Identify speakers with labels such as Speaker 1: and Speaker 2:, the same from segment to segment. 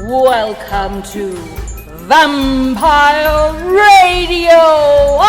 Speaker 1: Welcome to Vampire Radio!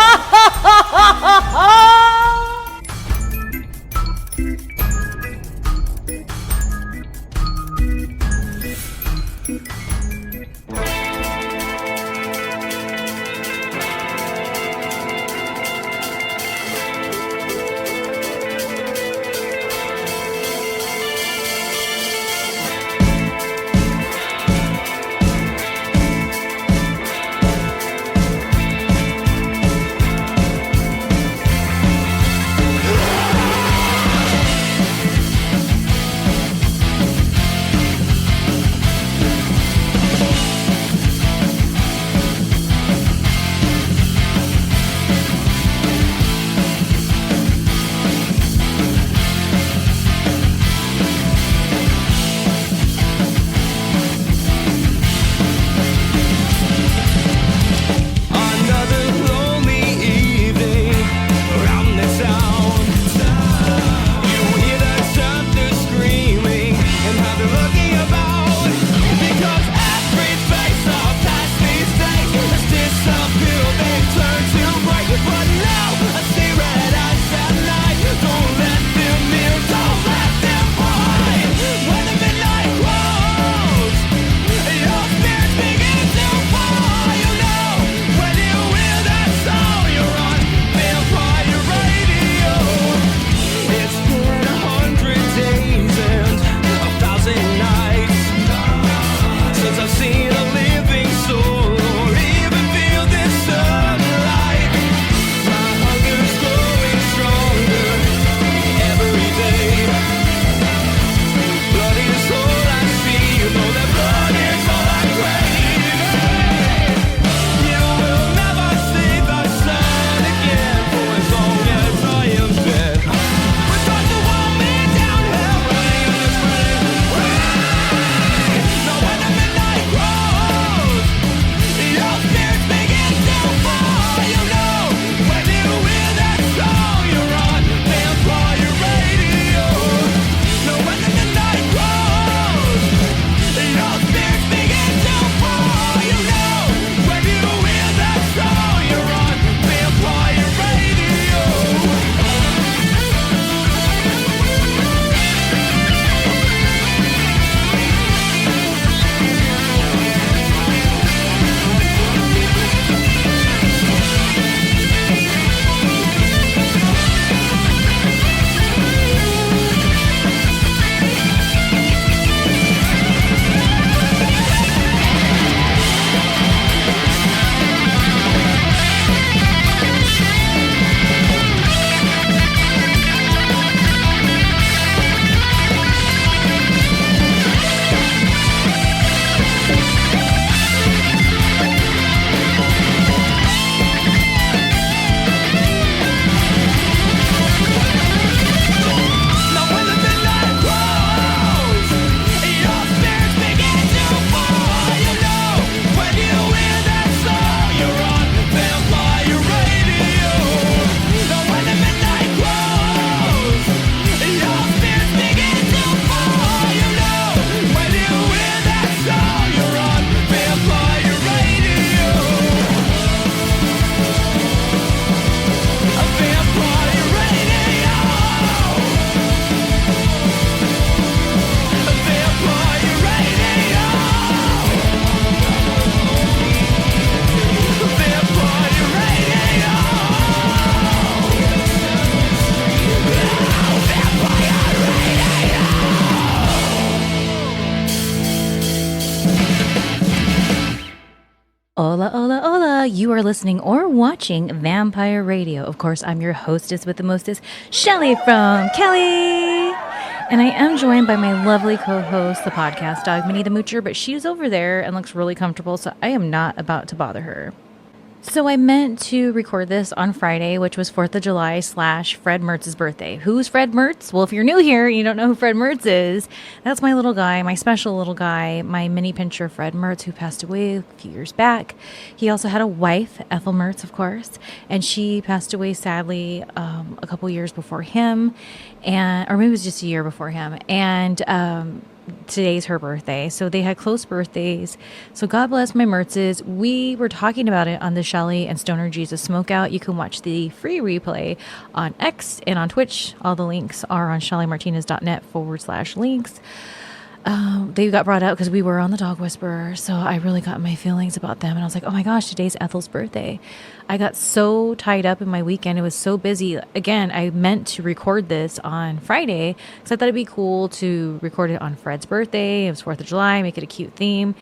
Speaker 2: Hola, hola, hola. You are listening or watching Vampire Radio. Of course, I'm your hostess with the mostest, Shelly from Kelly. And I am joined by my lovely co-host, the podcast dog, Minnie the Moocher, but she's over there and looks really comfortable, so I am not about to bother her. So I meant to record this on Friday, which was 4th of July / Fred Mertz's birthday. Who's Fred Mertz? Well, if you're new here and you don't know who Fred Mertz is, that's my little guy, my special little guy, my mini pincher, Fred Mertz, who passed away a few years back. He also had a wife, Ethel Mertz, of course, and she passed away sadly a couple years before him, or maybe it was just a year before him. And today's her birthday. So they had close birthdays. So God bless my Mertzes. We were talking about it on the Shelly and Stoner Jesus Smokeout. You can watch the free replay on X and on Twitch. All the links are on shellymartinez.net/links. They got brought up because we were on the Dog Whisperer, so I really got my feelings about them, and I was like, oh my gosh, today's Ethel's birthday. I got so tied up in my weekend. It was so busy. Again, I meant to record this on Friday because I thought it'd be cool to record it on Fred's birthday. It was 4th of July, make it a cute theme.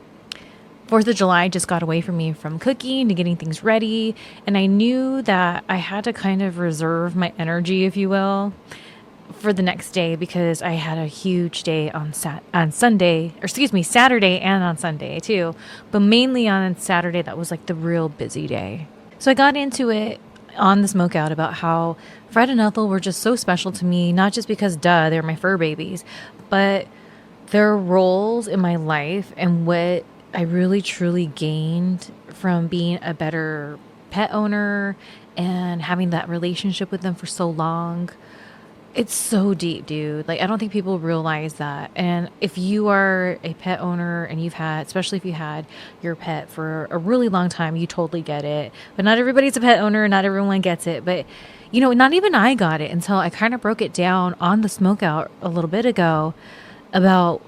Speaker 2: 4th of July just got away from me from cooking to getting things ready, and I knew that I had to kind of reserve my energy, if you will, for the next day because I had a huge day on Saturday and on Sunday too, but mainly on Saturday. That was like the real busy day. So I got into it on the smokeout about how Fred and Ethel were just so special to me, not just because they're my fur babies, but their roles in my life and what I really truly gained from being a better pet owner and having that relationship with them for so long. It's so deep, dude. Like, I don't think people realize that. And if you are a pet owner and especially if you had your pet for a really long time, you totally get it. But not everybody's a pet owner. Not everyone gets it. But, not even I got it until I kind of broke it down on the smokeout a little bit ago about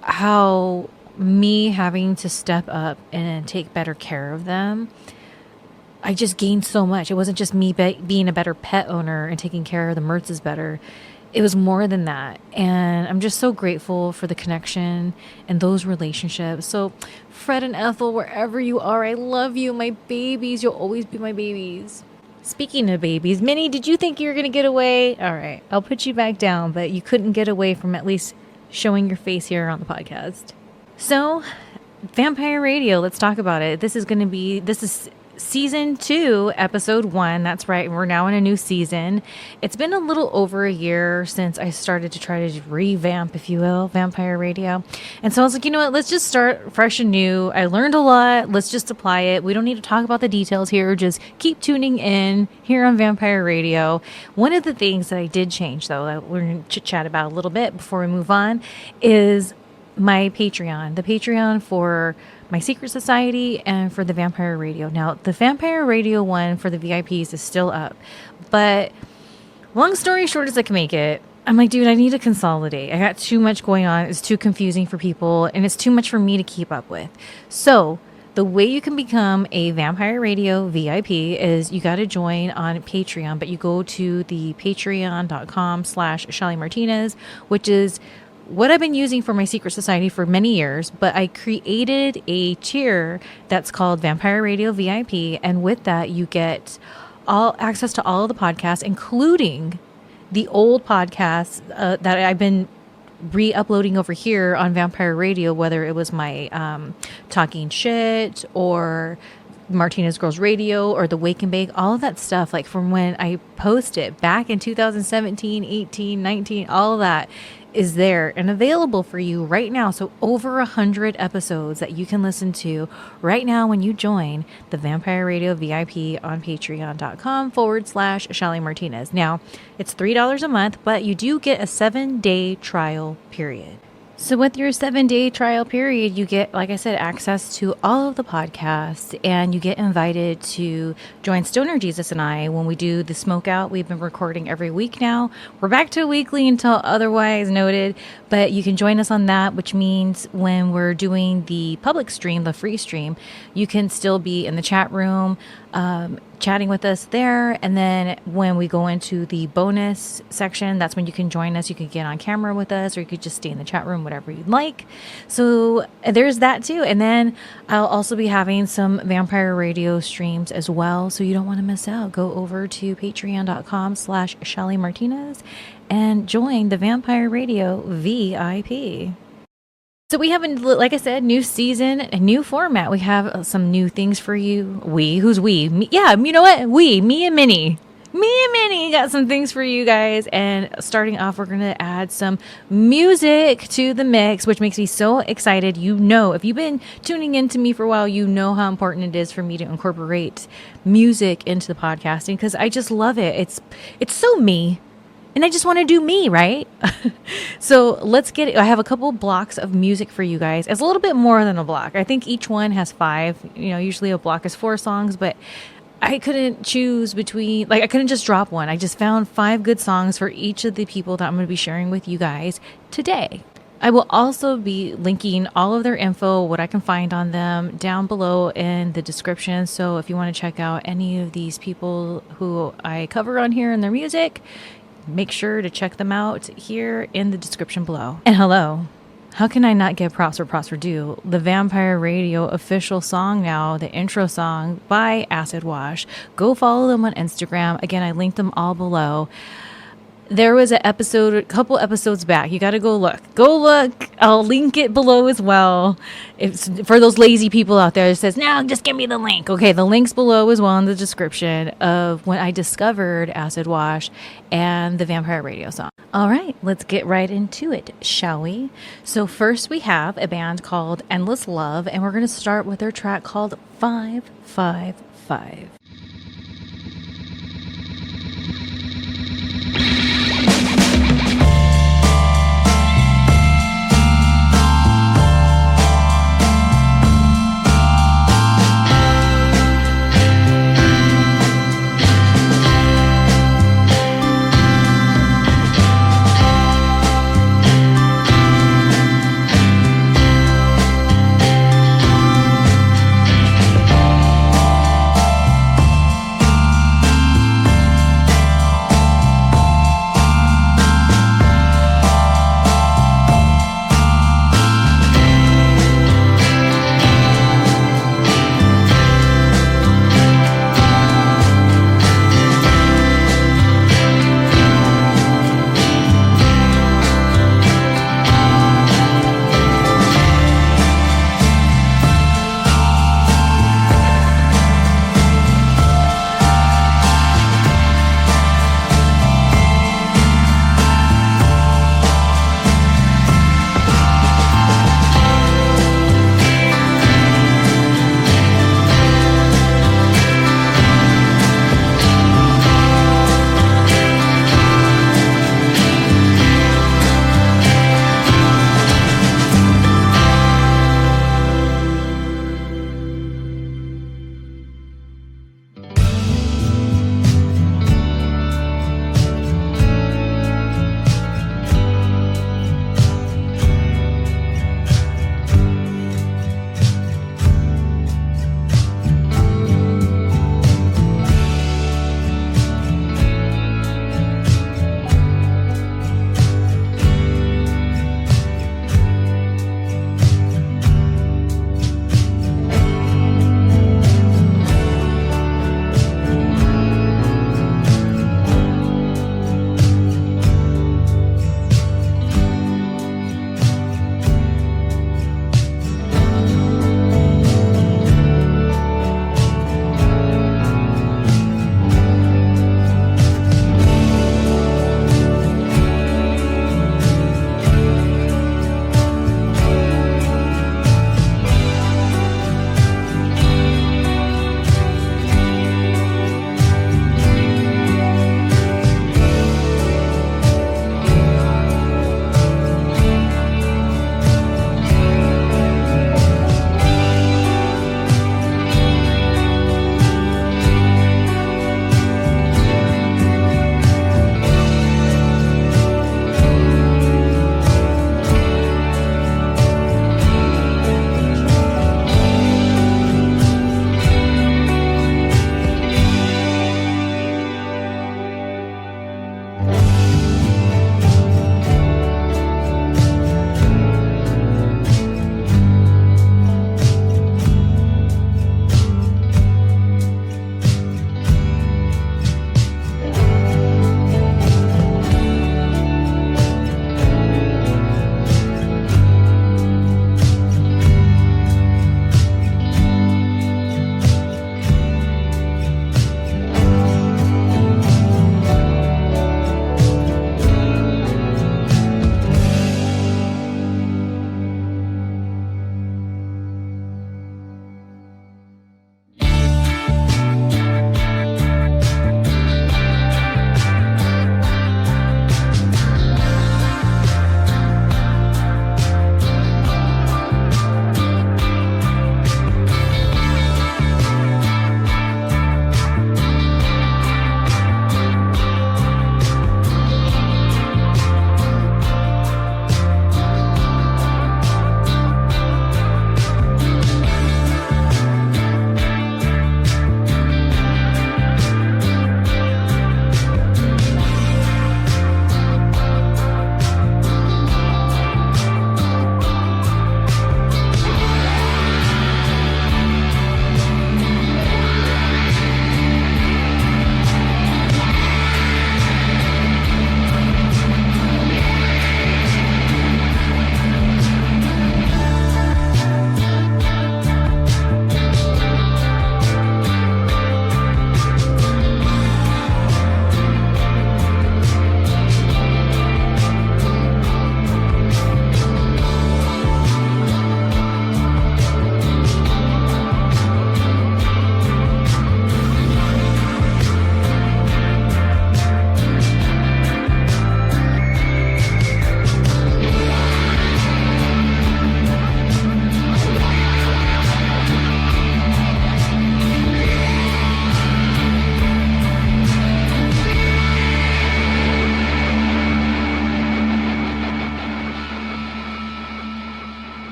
Speaker 2: how me having to step up and take better care of them, I just gained so much. It wasn't just me being a better pet owner and taking care of the Mertzes better. It was more than that. And I'm just so grateful for the connection and those relationships. So Fred and Ethel, wherever you are, I love you, my babies. You'll always be my babies. Speaking of babies, Minnie, did you think you were going to get away? All right, I'll put you back down, but you couldn't get away from at least showing your face here on the podcast. So Vampire Radio, let's talk about it. This is Season 2, Episode 1. That's right. We're now in a new season. It's been a little over a year since I started to try to revamp, if you will, Vampire Radio. And so I was like, you know what? Let's just start fresh and new. I learned a lot. Let's just apply it. We don't need to talk about the details here. Just keep tuning in here on Vampire Radio. One of the things that I did change, though, that we're going to chit-chat about a little bit before we move on, is my Patreon. The Patreon for my Secret Society and for the Vampire Radio. Now, the Vampire Radio one for the VIPs is still up. But long story short as I can make it, I'm like, dude, I need to consolidate. I got too much going on. It's too confusing for people, and it's too much for me to keep up with. So the way you can become a Vampire Radio VIP is you got to join on Patreon, but you go to the patreon.com/Shelly Martinez, which is what I've been using for my Secret Society for many years, but I created a tier that's called Vampire Radio VIP, and with that you get all access to all of the podcasts, including the old podcasts that I've been re-uploading over here on Vampire Radio, whether it was my Talking Shit or Martinez Girls Radio or the Wake and Bake, all of that stuff, like from when I posted back in 2017, 18, 19, all of that is there and available for you right now. So over 100 episodes that you can listen to right now when you join the Vampire Radio VIP on patreon.com/Shelly Martinez. Now, it's $3 a month, but you do get a 7-day trial period. So with your 7-day trial period, you get, like I said, access to all of the podcasts, and you get invited to join Stoner Jesus and I when we do the smokeout. We've been recording every week now. We're back to weekly until otherwise noted, but you can join us on that, which means when we're doing the public stream, the free stream, you can still be in the chat room, chatting with us there. And then when we go into the bonus section, that's when you can join us. You can get on camera with us, or you could just stay in the chat room, whatever you'd like. So there's that too. And then I'll also be having some Vampire Radio streams as well. So you don't want to miss out. Go over to patreon.com/Shelly Martinez and join the Vampire Radio VIP. So we have, like I said, new season, a new format. We have some new things for you. Who's we? Me, yeah, you know what? Me and Minnie. Me and Minnie got some things for you guys. And starting off, we're going to add some music to the mix, which makes me so excited. You know, if you've been tuning into me for a while, you know how important it is for me to incorporate music into the podcasting, because I just love it. It's so me. And I just want to do me, right? So let's get it. I have a couple blocks of music for you guys. It's a little bit more than a block. I think each one has 5. Usually a block is 4 songs, but I couldn't choose between, I couldn't just drop one. I just found 5 good songs for each of the people that I'm going to be sharing with you guys today. I will also be linking all of their info, what I can find on them, down below in the description. So if you want to check out any of these people who I cover on here and their music, make sure to check them out here in the description below. And hello, how can I not give props where props are due? The Vampire Radio official song now, the intro song by Acid Wash. Go follow them on Instagram. Again, I linked them all below. There was a couple episodes back. You got to go look. Go look. I'll link it below as well. It's for those lazy people out there that says, no, just give me the link. Okay, the link's below as well in the description of when I discovered Acid Wash and the Vampire Radio song. All right, let's get right into it, shall we? So first we have a band called Endless Love, and we're going to start with their track called 555.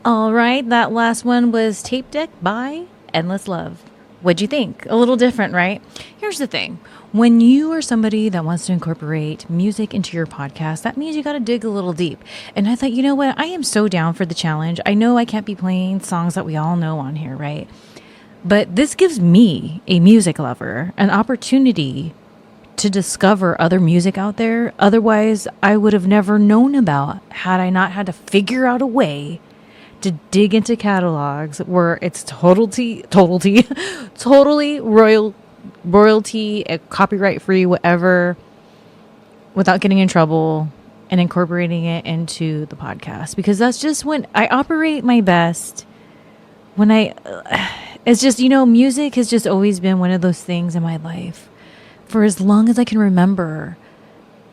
Speaker 2: All right, that last one was Tape Deck by Endless Love. What'd you think? A little different, right? Here's the thing. When you are somebody that wants to incorporate music into your podcast, that means you got to dig a little deep. And I thought, you know what? I am so down for the challenge. I know I can't be playing songs that we all know on here, right? But this gives me, a music lover, an opportunity to discover other music out there. Otherwise, I would have never known about had I not had to figure out a way to dig into catalogs where it's totally royalty, copyright free, whatever, without getting in trouble, and incorporating it into the podcast. Because that's just when I operate my best. It's just, music has just always been one of those things in my life for as long as I can remember.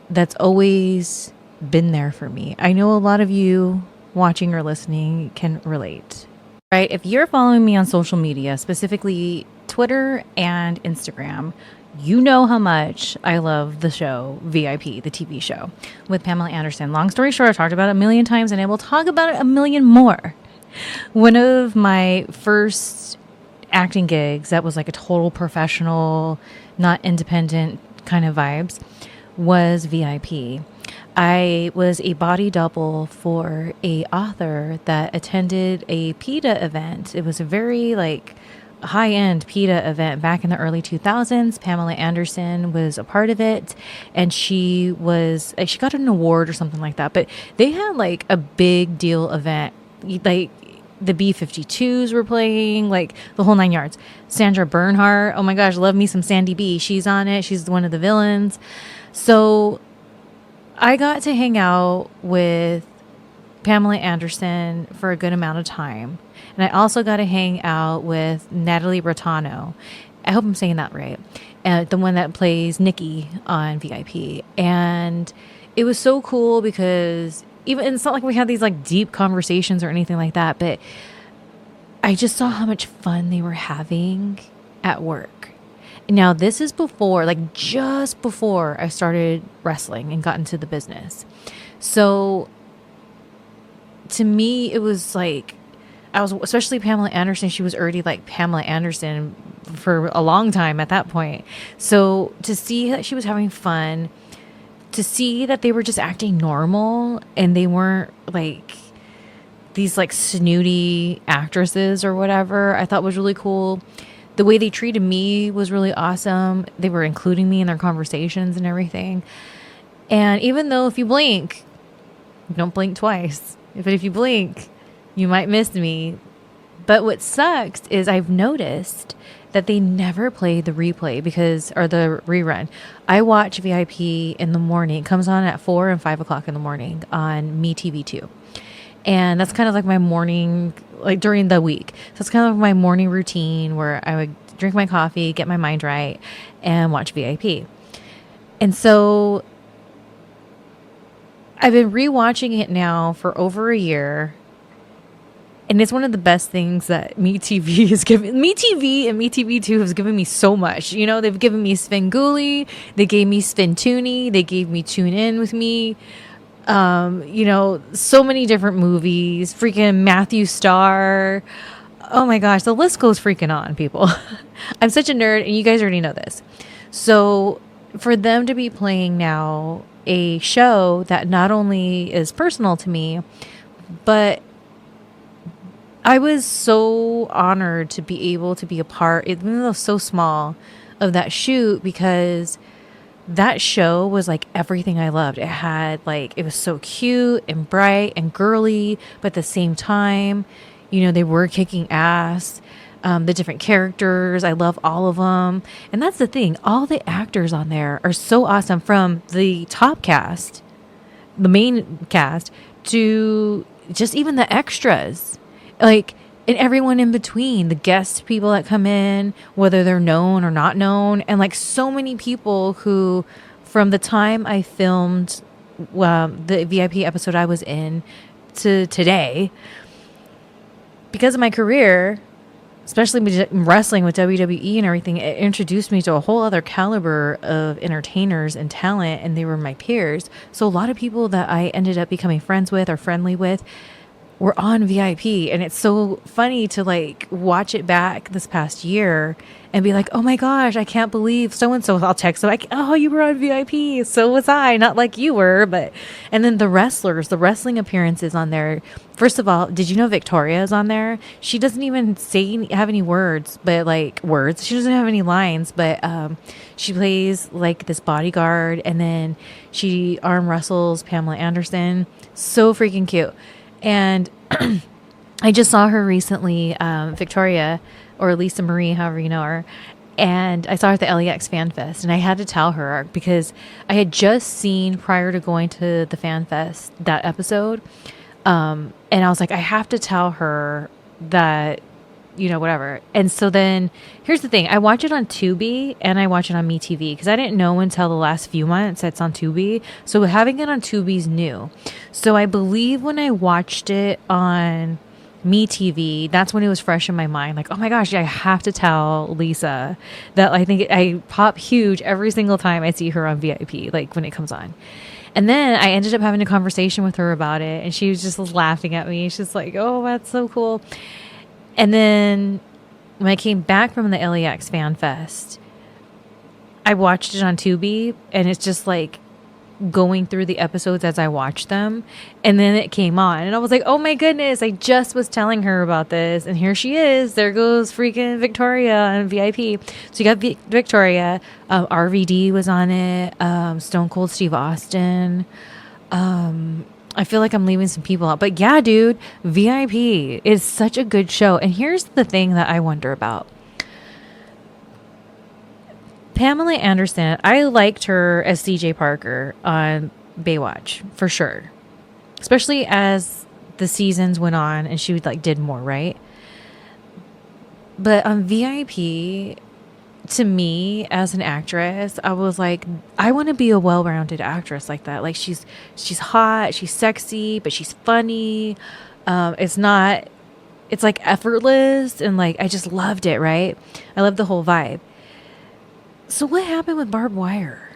Speaker 2: That's always been there for me. I know a lot of you watching or listening can relate, right? If you're following me on social media, specifically Twitter and Instagram, you know how much I love the show VIP, the TV show with Pamela Anderson. Long story short, I've talked about it a million times and I will talk about it a million more. One of my first acting gigs that was like a total professional, not independent kind of vibes was VIP. I was a body double for a author that attended a PETA event. It was a very high-end PETA event back in the early 2000s. Pamela Anderson was a part of it, and she got an award or something like that. But they had a big deal event. The B-52s were playing, the whole 9 yards. Sandra Bernhardt, oh my gosh, love me some Sandy B. She's on it. She's one of the villains. So I got to hang out with Pamela Anderson for a good amount of time. And I also got to hang out with Natalie Britano. I hope I'm saying that right. The one that plays Nikki on VIP. And it was so cool because it's not like we had these deep conversations or anything like that, but I just saw how much fun they were having at work. Now, this is just before I started wrestling and got into the business. So to me, it was especially Pamela Anderson, she was already Pamela Anderson for a long time at that point. So to see that she was having fun, to see that they were just acting normal and they weren't these snooty actresses or whatever, I thought was really cool. The way they treated me was really awesome. They were including me in their conversations and everything. And even though if you blink, don't blink twice. But if you blink, you might miss me. But what sucks is I've noticed that they never play the replay or the rerun. I watch VIP in the morning. It comes on at 4 and 5 o'clock in the morning on MeTV2. And that's kind of my morning, during the week. So it's kind of my morning routine where I would drink my coffee, get my mind right, and watch VIP. And so I've been rewatching it now for over a year. And it's one of the best things that MeTV has given. MeTV and MeTV2 has given me so much. They've given me Svengoolie. They gave me Sventoony. They gave me Tune In With Me. So many different movies. Freaking Matthew Starr. Oh my gosh, the list goes freaking on, people. I'm such a nerd, and you guys already know this. So for them to be playing now a show that not only is personal to me, but I was so honored to be able to be a part, even though so small, of that shoot, because that show was everything I loved. It had it was so cute and bright and girly, but at the same time, they were kicking ass. The different characters, I love all of them. And that's the thing. All the actors on there are so awesome, from the top cast, the main cast, to just even the extras. And everyone in between, the guest people that come in, whether they're known or not known, and so many people who, from the time I filmed the VIP episode I was in to today, because of my career, especially wrestling with WWE and everything, it introduced me to a whole other caliber of entertainers and talent, and they were my peers. So a lot of people that I ended up becoming friends with or friendly with, were on VIP. And it's so funny to like watch it back this past year and be like, oh my gosh, I can't believe so-and-so. I'll text them like, oh, you were on VIP. So was I. Not like you were, but, and then the wrestlers, the wrestling appearances on there. First of all, did you know Victoria is on there? She doesn't even have any words, but like words. She doesn't have any lines, but she plays like this bodyguard, and then she arm wrestles Pamela Anderson. So freaking cute. And I just saw her recently, Victoria, or Lisa Marie, however you know her. And I saw her at the LAX Fan Fest, and I had to tell her because I had just seen, prior to going to the Fan Fest, that episode. And I was like, I have to tell her that, whatever. And so then here's the thing. I watch it on Tubi and I watch it on MeTV because I didn't know until the last few months it's on Tubi. So having it on Tubi is new. So I believe when I watched it on MeTV, that's when it was fresh in my mind. Like, oh my gosh, I have to tell Lisa that I think I pop huge every single time I see her on VIP, like when it comes on. And then I ended up having a conversation with her about it, and she was just laughing at me. She's like, oh, that's so cool. And then when I came back from the LAX Fan Fest, I watched it on Tubi, and it's just like going through the episodes as I watched them. And then it came on, and I was like, oh my goodness, I just was telling her about this, and here she is. There goes freaking Victoria on VIP. So you got Victoria, RVD was on it, Stone Cold Steve Austin. I feel like I'm leaving some people out, but yeah, dude, VIP is such a good show. And here's the thing that I wonder about. Pamela Anderson, I liked her as CJ Parker on Baywatch for sure, especially as the seasons went on and she did more, right? But on VIP, to me as an actress, I was like, I want to be a well-rounded actress like that. Like she's hot, she's sexy, but she's funny. It's like effortless, and like I just loved it, right? I loved the whole vibe. So what happened with Barbed Wire?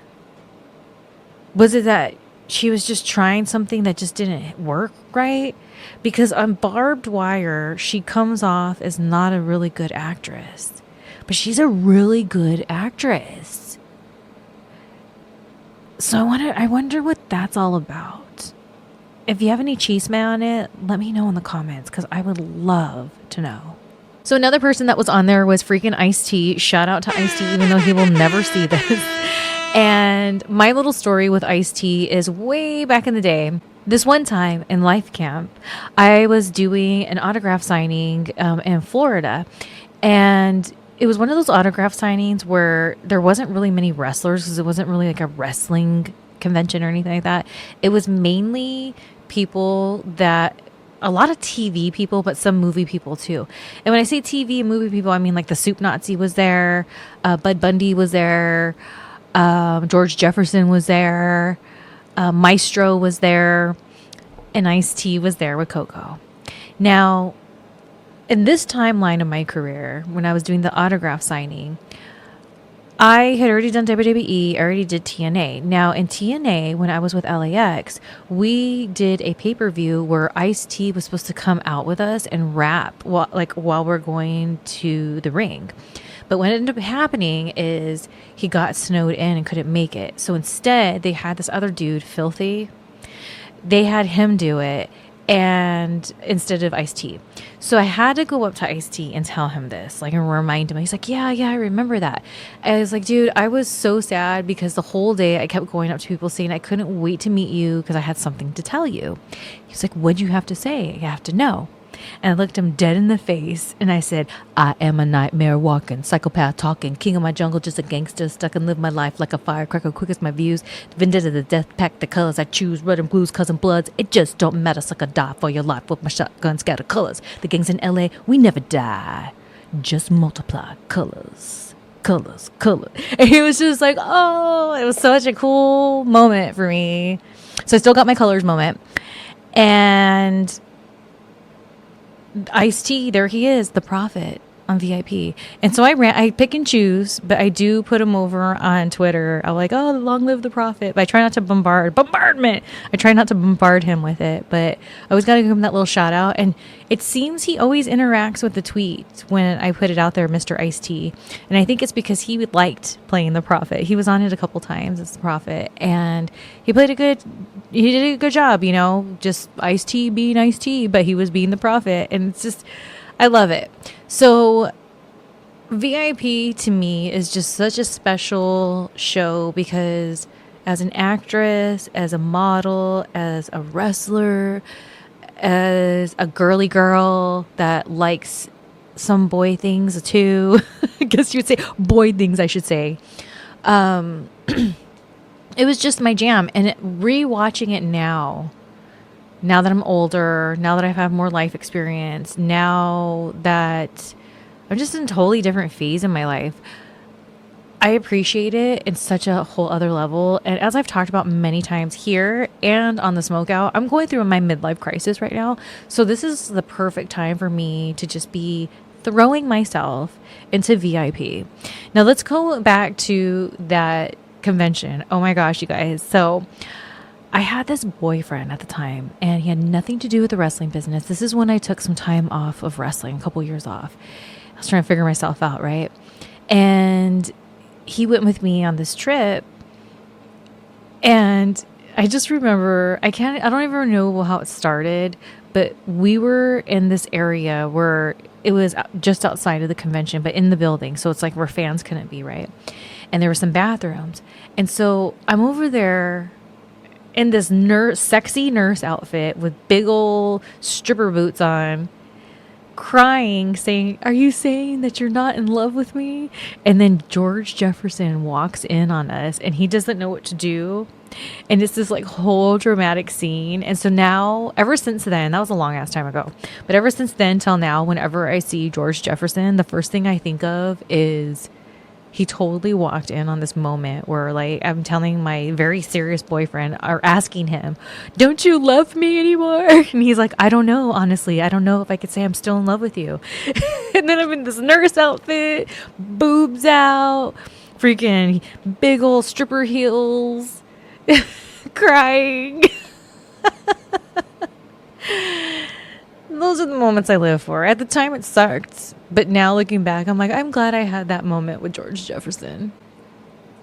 Speaker 2: Was it that she was just trying something that just didn't work right? Because on Barbed Wire, she comes off as not a really good actress, but she's a really good actress. So I wonder what that's all about. If you have any chisme on it, let me know in the comments because I would love to know. So another person that was on there was freaking Ice-T. Shout out to Ice-T, even though he will never see this. And my little story with Ice-T is way back in the day. This one time in Life Camp, I was doing an autograph signing in Florida. And it was one of those autograph signings where there wasn't really many wrestlers because it wasn't really like a wrestling convention or anything like that. It was mainly people that... a lot of TV people, but some movie people too. And when I say TV and movie people, I mean like the Soup Nazi was there, Bud Bundy was there, George Jefferson was there, Maestro was there, and Ice-T was there with Coco. Now, in this timeline of my career, when I was doing the autograph signing, I had already done WWE, I already did TNA. Now in TNA, when I was with LAX, we did a pay-per-view where Ice-T was supposed to come out with us and rap while we're going to the ring. But what ended up happening is he got snowed in and couldn't make it. So instead, they had this other dude, Filthy. They had him do it, and instead of Ice-T. So I had to go up to Ice-T and tell him this, and remind him. He's like, yeah, I remember that. I was like, dude, I was so sad because the whole day I kept going up to people saying I couldn't wait to meet you because I had something to tell you. He's like, what'd you have to say? You have to know. And I looked him dead in the face and I said, I am a nightmare walking, psychopath talking, king of my jungle, just a gangster, stuck and live my life like a firecracker, quick as my views, vendetta, the death pack, the colors I choose, red and blues, cousin bloods, it just don't matter, suck a die for your life with my shotgun, scatter colors. The gangs in LA, we never die, just multiply colors. And he was just like, oh, it was such a cool moment for me. So I still got my colors moment. And Ice-T, there he is, the prophet. on VIP. And so I pick and choose, but I do put him over on Twitter. I'm like, oh, long live the prophet. But I try not to bombardment. I try not to bombard him with it, but I always got to give him that little shout out. And it seems he always interacts with the tweet when I put it out there, Mr. Ice-T. And I think it's because he liked playing the prophet. He was on it a couple times as the prophet, and he did a good job, just Ice-T being Ice-T, but he was being the prophet. And it's just, I love it. So VIP to me is just such a special show because as an actress, as a model, as a wrestler, as a girly girl that likes some boy things too, I guess you would say boy things, I should say. It was just my jam. And rewatching it now that I'm older, now that I've had more life experience, now that I'm just in a totally different phase in my life, I appreciate it in such a whole other level. And as I've talked about many times here and on the Smokeout, I'm going through my midlife crisis right now. So this is the perfect time for me to just be throwing myself into VIP. Now let's go back to that convention. Oh my gosh, you guys. So I had this boyfriend at the time, and he had nothing to do with the wrestling business. This is when I took some time off of wrestling, a couple years off. I was trying to figure myself out, right? And he went with me on this trip, and I just remember, I don't even know how it started, but we were in this area where it was just outside of the convention, but in the building. So it's like where fans couldn't be, right? And there were some bathrooms. And so I'm over there in this sexy nurse outfit with big old stripper boots on, crying, saying, "Are you saying that you're not in love with me?" And then George Jefferson walks in on us, and he doesn't know what to do. And it's this like whole dramatic scene. And so now, ever since then, that was a long ass time ago, but ever since then till now, whenever I see George Jefferson, the first thing I think of is he totally walked in on this moment where, like, I'm telling my very serious boyfriend, or asking him, "Don't you love me anymore?" And he's like, "I don't know, honestly. I don't know if I could say I'm still in love with you." And then I'm in this nurse outfit, boobs out, freaking big old stripper heels, crying. Those are the moments I live for. At the time, it sucked. But now looking back, I'm like, I'm glad I had that moment with George Jefferson.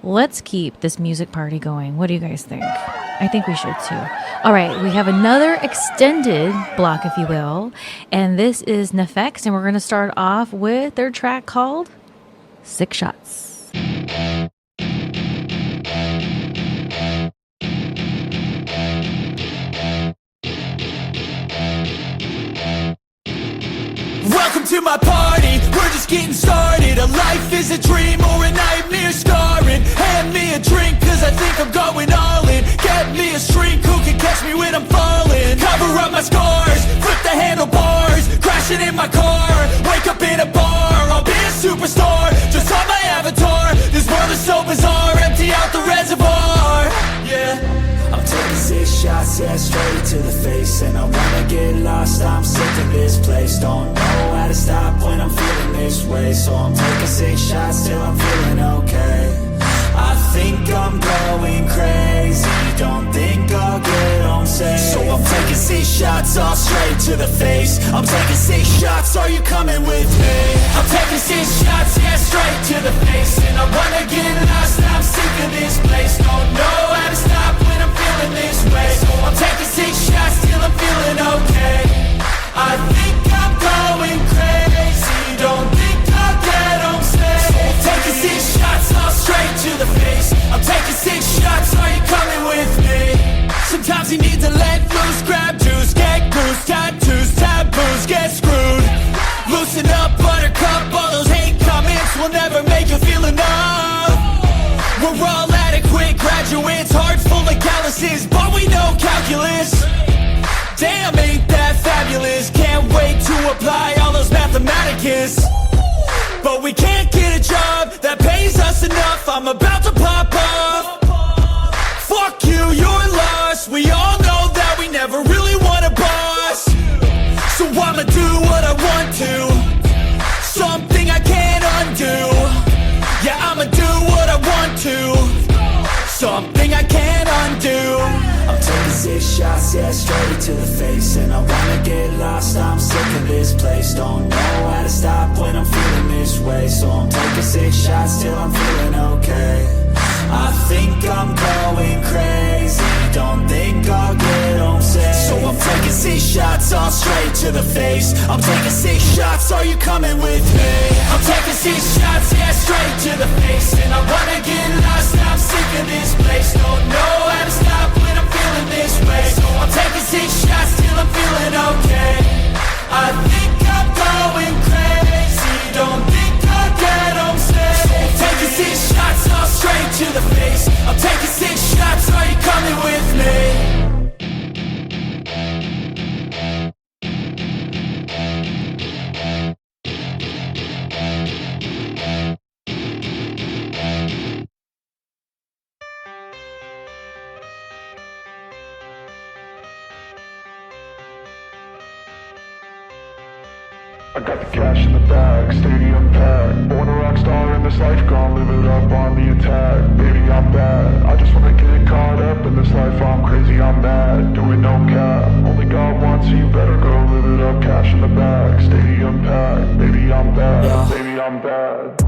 Speaker 2: Let's keep this music party going. What do you guys think? I think we should too. All right, we have another extended block, if you will. And this is Nefex. And we're going to start off with their track called 6 Shots.
Speaker 3: Welcome to my party, we're just getting started. A life is a dream or a nightmare scarring. Hand me a drink cause I think I'm going all in. Get me a shrink who can catch me when I'm falling. Cover up my scars, flip the handlebars, crashing in my car, wake up in a bar. I'll be a superstar, just on my avatar. This world is so bizarre, empty out the reservoir. Yeah, I'm taking 6 shots, yeah, straight to the face. And I wanna get lost, I'm sick of this place. Don't know how to stop when I'm feeling this way. So I'm taking 6 shots till I'm feeling okay. I think I'm going crazy, don't think I'll get home safe. So I'm taking 6 shots, all straight to the face. I'm taking 6 shots, are you coming with me? I'm taking 6 shots, yeah, straight to the face. And I wanna get lost, I'm sick of this place. Don't know how to stop when I'm feeling this way. So I'm taking 6 shots till I'm feeling okay. I think I'm going crazy, don't think I'll get home safe. So I'm taking 6 shots, all straight to the face. I'm taking 6 shots, are you coming with me? Sometimes you need to let loose, grab juice, get goose, tattoos, taboos, get screwed. Loosen up, buttercup, all those hate comments will never make you feel enough. We're all adequate graduates, hearts full of calluses, but we know calculus. Damn, ain't that fabulous? Can't wait to apply all those mathematicus. But we can't get a job that pays us enough. I'm about to pop off. Fuck you, you're lost. We all know that we never really want a boss. So I'ma do what I want to. Something to the face. And I wanna get lost, I'm sick of this place. Don't know how to stop when I'm feeling this way. So I'm taking 6 shots till I'm feeling okay. I think I'm going crazy, don't think I'll get home safe. So I'm taking 6 shots all straight to the face. I'm taking 6 shots, are you coming with me? I'm taking 6 shots, yeah, straight to the face. And I wanna get lost, I'm sick of this place. Don't know how to stop when I'm feeling this way. So I'm taking 6 shots till I'm feeling okay. I think I'm going crazy, don't think I'll get home safe. So I'm taking 6 shots all straight to the face. I'm taking 6 shots, are you coming with me?
Speaker 4: I got the cash in the bag, stadium packed. Born a rock star in this life, gon' live it up on the attack. Baby, I'm bad, I just wanna get caught up in this life. I'm crazy, I'm mad, doing no cap. Only God wants you, better go live it up. Cash in the bag, stadium packed. Baby, I'm bad,
Speaker 3: yeah.
Speaker 4: Baby, I'm bad.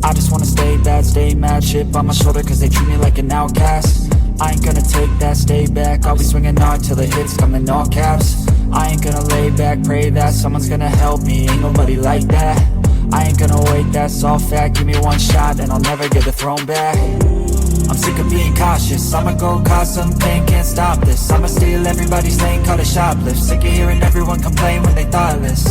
Speaker 3: I just wanna stay bad, stay mad. Chip on my shoulder cause they treat me like an outcast. I ain't gonna take that, stay back. I'll be swinging hard till the hits come in all caps. I ain't gonna lay back, pray that someone's gonna help me. Ain't nobody like that. I ain't gonna wait, that's all fact. Give me one shot and I'll never get the throne back. I'm sick of being cautious, I'ma go cause some pain, can't stop this. I'ma steal everybody's lane, call it shoplift. Sick of hearing everyone complain when they thoughtless.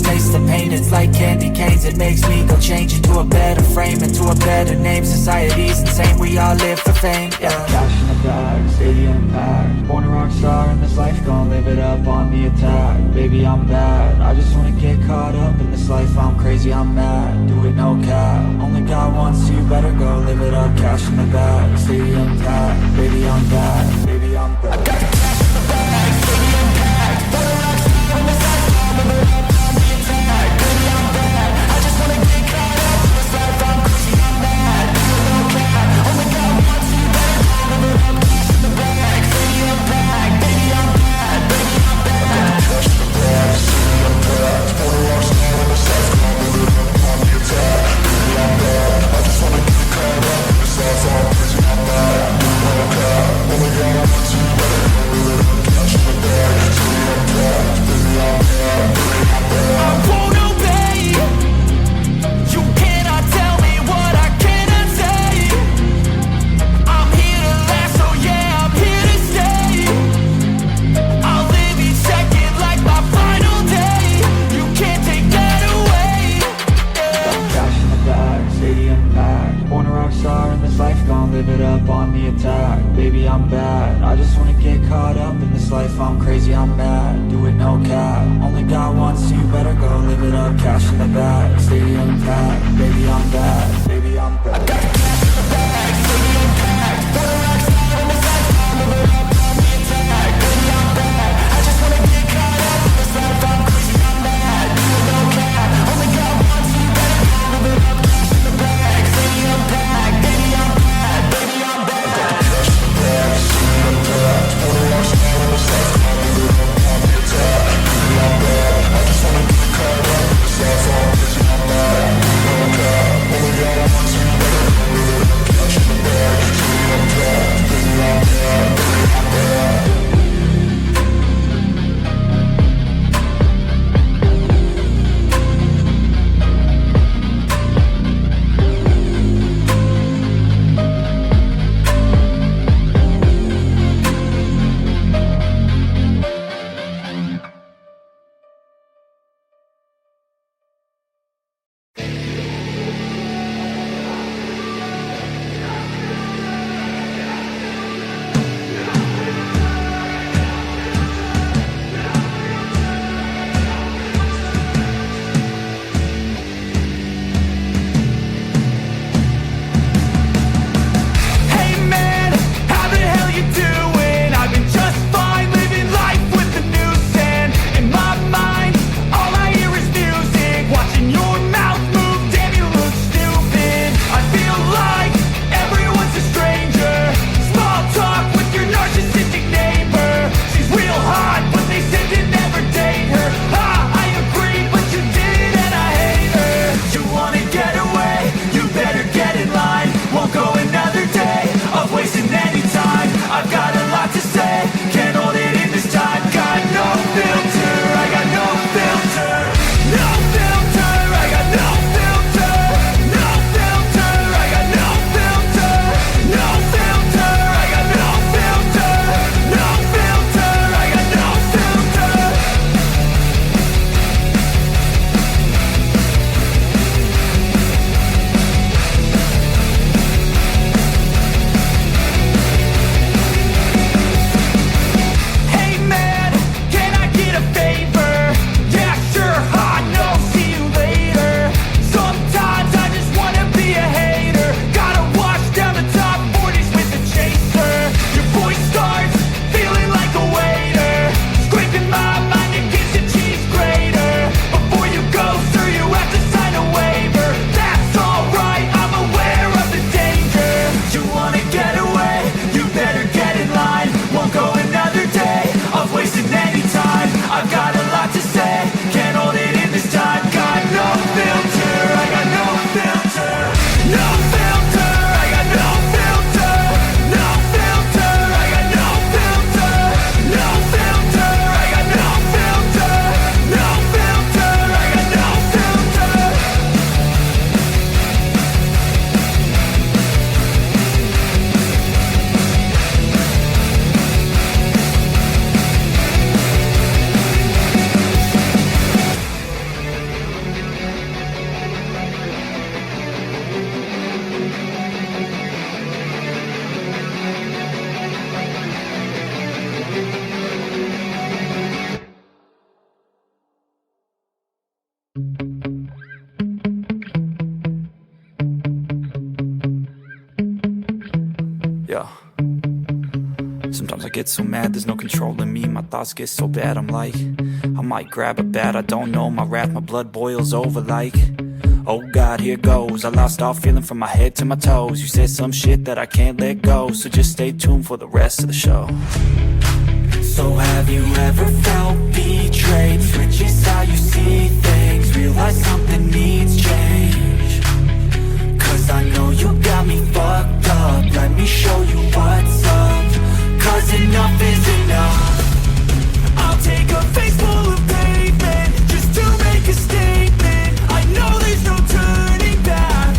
Speaker 3: Taste the pain, it's like candy canes. It makes me go change into a better frame, into a better name. Society's insane, we all live for fame, yeah.
Speaker 4: Cash in the bag, stadium packed. Born a rock star in this life, gon' live it up on the attack. Baby, I'm bad, I just wanna get caught up in this life. I'm crazy, I'm mad, do it no cap. Only God wants you, better go live it up. Cash in the bag, stadium packed. Baby, I'm bad, baby, I'm bad. I got the cash in the bag, stadium packed. Born a rock star in this life, gon' live it up on the attack. Baby, I'm bad, I just wanna get caught up in this life. I'm crazy, I'm mad, do it no cap. Only God wants you, better go live it up. Cash in the bag, stadium packed. Baby, I'm bad, baby, I'm bad. I got the cash in the bag, stadium packed. Born a rock star in this life, gon' live it up on the attack. Baby, I'm bad, I just wanna get caught up in this life. I'm crazy, I'm mad, do it no cap. Only God wants you, better go live it up. Cash in the bag, stadium packed. Baby, I'm bad, baby, I'm bad.
Speaker 3: I won't obey. You cannot tell me what I cannot say. I'm here to last, so yeah, I'm here to stay. I'll live each second like my final day. You can't take that away, yeah.
Speaker 4: Cash in the bag, stadium packed. Born a rock star in this life, gon' live it up on the attack. Baby, I'm bad, I just wanna get caught up in this life. I'm crazy, I'm mad, do it no cap. Only God wants you, better go live it up. Cash in the bag, stadium packed. Baby, I'm bad, baby, I'm bad. I got the cash in the bag, stadium packed. Born a rock star in this life, gon' live it up on the attack. Baby, I'm bad, I just wanna get caught up in this life. I'm crazy, I'm mad, do it no cap. Only God wants you, better go live it up. Cash in the bag, stadium packed. Baby, I'm bad, baby, I'm bad. I got the cash in the bag, stadium packed. Born a rock star in this life, gon' live it up on the attack. Baby, I'm bad, I just wanna get caught up in this life. I'm crazy, I'm mad, do it no cap. Only God wants you, better go live it up.
Speaker 3: get so mad, there's no controlling me. My thoughts get so bad, I'm like, I might grab a bat, I don't know. My wrath, my blood boils over like, oh God, here goes. I lost all feeling from my head to my toes. You said some shit that I can't let go, so just stay tuned for the rest of the show. So have you ever felt betrayed? Switches how you see things, realize something needs change. Cause I know you got me fucked up, let me show you what's up. Cause enough is enough. I'll take a face full of pavement just to make a statement. I know there's no turning back.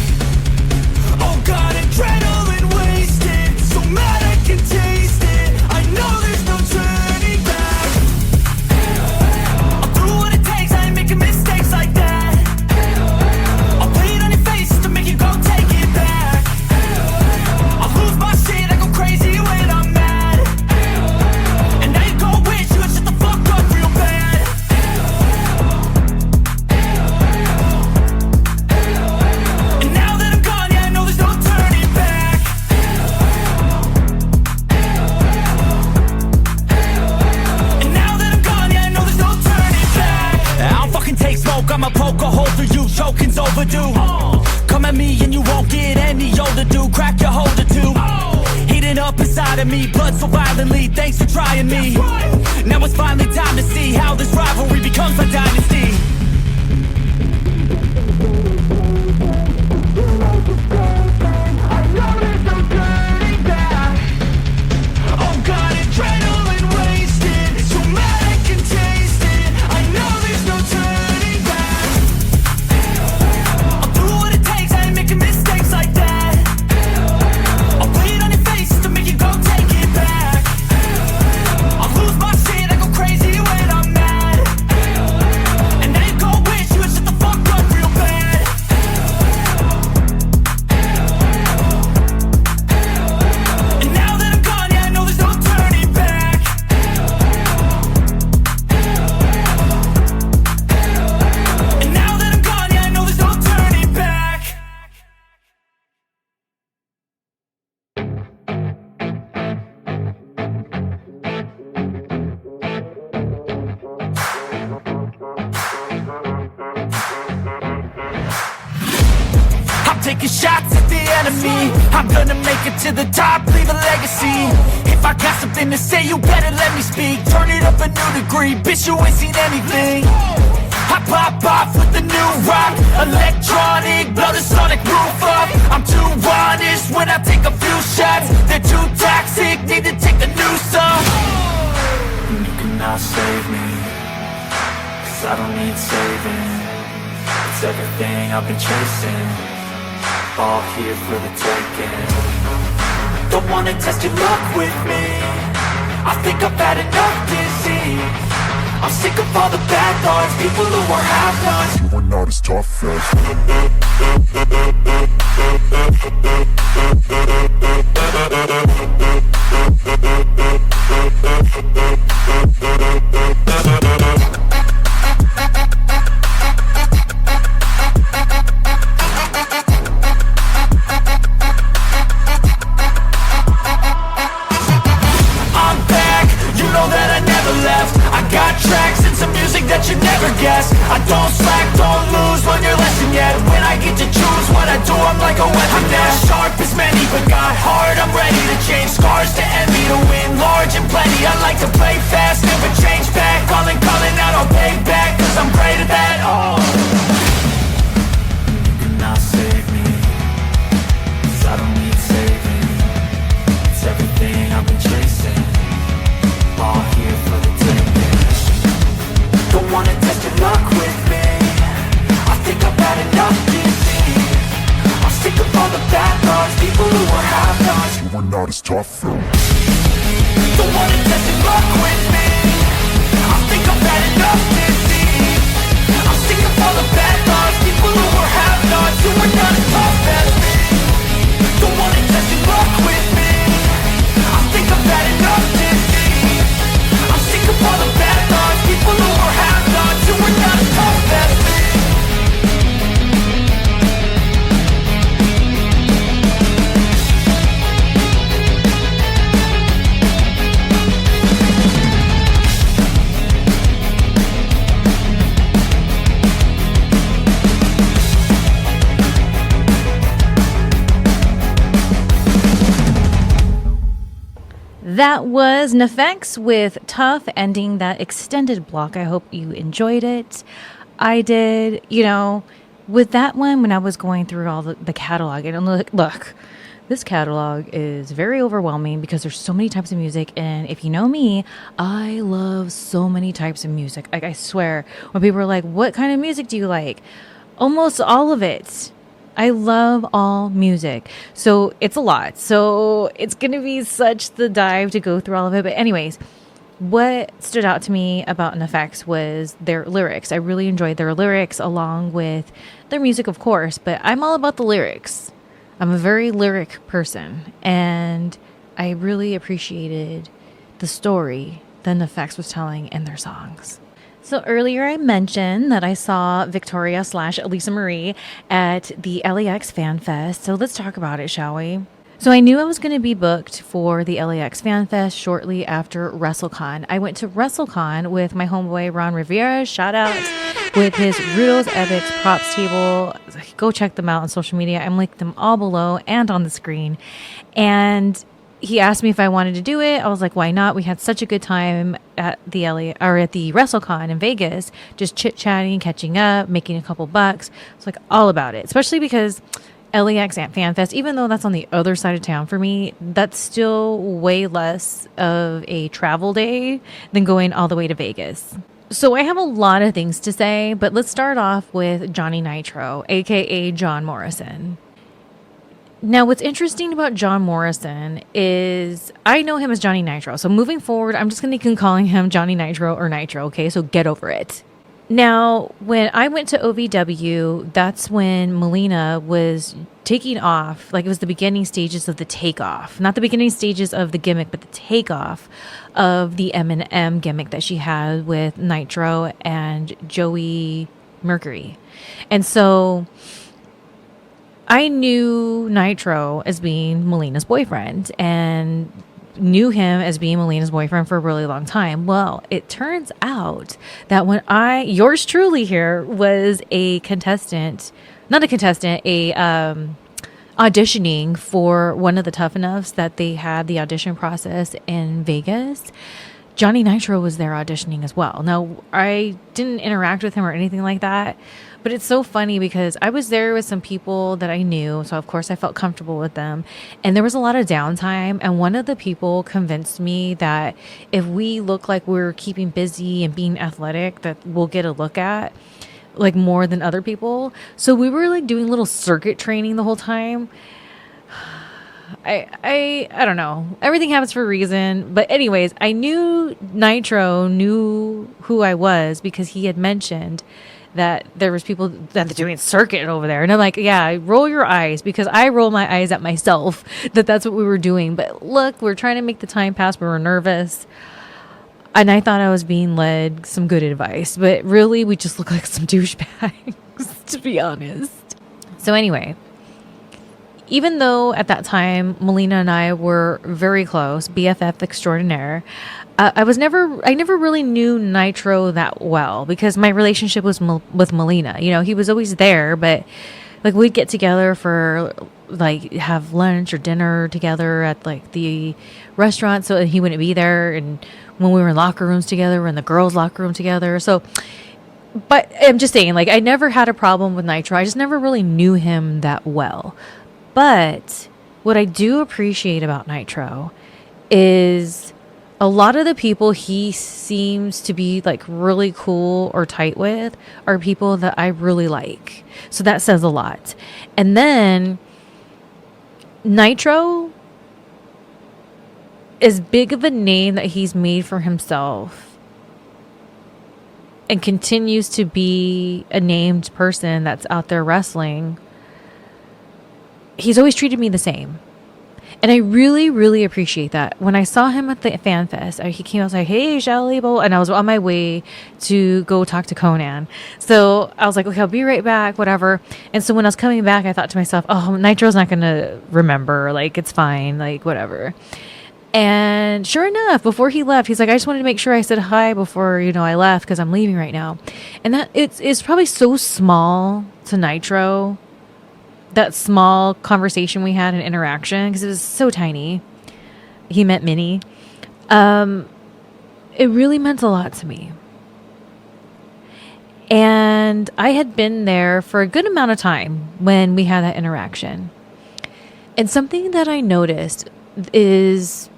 Speaker 3: Oh God, adrenaline wasted, so mad I can taste it. I know there's no turning back. I'll do what it takes, I ain't making mistakes like that. I'll put it on your face to make you go take it back. I'll lose my shit, I go crazy when I'm mad. And now you go wish you would shut the fuck up real bad. And now that I'm gone, yeah, I know there's no turning back. And now that I'm gone, yeah, I know there's no turning back. I don't fucking take smoke, I'ma poke a hole through you, choking's overdue. Come at me and you won't get any older, dude. Crack your holder too. Heating up inside of me, blood so violently. Thanks for trying me. Now it's finally time to see how this rivalry becomes a dynasty. I know there's no turning back. Oh God, adrenaline wasted, so mad I can taste it. I know there's no turning back. I'll do what it takes, I ain't making mistakes like that. I'll put it on your face to make you go take it back. I'll lose my shit, I go crazy when I'm mad. And now you go wish you would shut the fuck up real bad. And now that I'm gone, yeah, I know there's no turning back. And now that I'm gone, yeah, I know there's no turning back. I'm taking shots at the enemy. I'm gonna make it to the top, leave a legacy. If I got something to say, you better let me speak. Turn it up a new degree, bitch, you ain't seen anything. I pop off with the new rock, electronic, blow the sonic roof up. I'm too honest when I take a few shots. They're too toxic, need to take the noose off. You cannot save me, cause I don't need saving. It's everything I've been chasing, all here for the taking. Don't wanna test your luck with me, I think I've had enough disease. I'm sick of all the bad thoughts, people who are half-nots.
Speaker 5: You are not as tough as
Speaker 3: I'm back, you know that I never left. I got tracks and some music that you never guessed. I don't slack, don't lose, learn your lesson yet. When I get to choose what I do, I'm like a weapon. I'm not sharp as many, but got hard. I'm ready to change scars to envy, to win large and plenty. I like to play fast, never change back. Calling out, I'll pay back, cause I'm great at that. Oh, you cannot save me, cause I don't need saving. It's everything I've been chasing, all here for the taking. Don't wanna test your luck with me, I think I've had enough disease. I'm sick of all the bad thoughts, people who are half-nots.
Speaker 5: you are not as tough as
Speaker 3: Don't wanna test your luck with me, I think I've had enough disease. I'm sick of all the bad thoughts, people who are half-nots, who are not as tough as me. Don't wanna test your luck with me, I think I've had enough disease. I'm sick of all the bad thoughts, people who are half-nots, who are not as tough as me.
Speaker 2: That was NFX with Tough, ending that extended block. I hope you enjoyed it. I did. With that one, when I was going through all the catalog, and look, this catalog is very overwhelming because there's so many types of music. And if you know me, I love so many types of music. Like, I swear, when people are like, what kind of music do you like? Almost all of it. I love all music. So it's a lot. So it's going to be such the dive to go through all of it. But anyways, what stood out to me about NFX was their lyrics. I really enjoyed their lyrics along with their music, of course, but I'm all about the lyrics. I'm a very lyric person, and I really appreciated the story that NFX was telling in their songs. So earlier I mentioned that I saw Victoria / Lisa Marie at the LAX Fan Fest. So let's talk about it, shall we? So I knew I was going to be booked for the LAX Fan Fest shortly after WrestleCon. I went to WrestleCon with my homeboy Ron Rivera, shout out, with his Rudo's Epics props table. Go check them out on social media. I'm linked them all below and on the screen. And he asked me if I wanted to do it. I was like, why not? We had such a good time at the WrestleCon in Vegas, just chit-chatting, catching up, making a couple bucks. It's like all about it, especially because LAX Fan Fest, even though that's on the other side of town for me, that's still way less of a travel day than going all the way to Vegas. So I have a lot of things to say, but let's start off with Johnny Nitro, aka John Morrison. Now, what's interesting about John Morrison is I know him as Johnny Nitro. So moving forward, I'm just going to keep calling him Johnny Nitro or Nitro, okay? So get over it. Now, when I went to OVW, that's when Melina was taking off. Like, it was the beginning stages of the takeoff. Not the beginning stages of the gimmick, but the takeoff of the M&M gimmick that she had with Nitro and Joey Mercury. And so I knew Nitro as being Melina's boyfriend and knew him as being Melina's boyfriend for a really long time. Well, it turns out that when yours truly here was a contestant, not a contestant, auditioning for one of the Tough Enoughs that they had the audition process in Vegas, Johnny Nitro was there auditioning as well. Now, I didn't interact with him or anything like that, but it's so funny because I was there with some people that I knew. So, of course, I felt comfortable with them. And there was a lot of downtime. And one of the people convinced me that if we look like we're keeping busy and being athletic, that we'll get a look at, like, more than other people. So we were, like, doing little circuit training the whole time. I don't know. Everything happens for a reason. But anyways, I knew Nitro knew who I was because he had mentioned that there was people that are doing circuit over there. And I'm like, yeah, roll your eyes, because I roll my eyes at myself that's what we were doing. But look, we're trying to make the time pass. We were nervous. And I thought I was being led some good advice. But really, we just look like some douchebags, to be honest. So anyway, even though at that time, Melina and I were very close, BFF extraordinaire, I never really knew Nitro that well because my relationship was with Melina. You know, he was always there, but like we'd get together for like have lunch or dinner together at like the restaurant. So he wouldn't be there. And when we were in locker rooms together, we're in the girls' locker room together. So, but I'm just saying, like, I never had a problem with Nitro. I just never really knew him that well. But what I do appreciate about Nitro is a lot of the people he seems to be like really cool or tight with are people that I really like. So that says a lot. And then Nitro, as big of a name that he's made for himself and continues to be a named person that's out there wrestling, he's always treated me the same. And I really, really appreciate that. When I saw him at the Fan Fest, he came out and was like, hey, Shelly, and I was on my way to go talk to Conan. So I was like, okay, I'll be right back, whatever. And so when I was coming back, I thought to myself, oh, Nitro's not going to remember. Like, it's fine, like, whatever. And sure enough, before he left, he's like, I just wanted to make sure I said hi before, I left because I'm leaving right now. And that it's probably so small to Nitro, that small conversation we had, an interaction, because it was so tiny. He meant Minnie. It really meant a lot to me. And I had been there for a good amount of time when we had that interaction. And something that I noticed is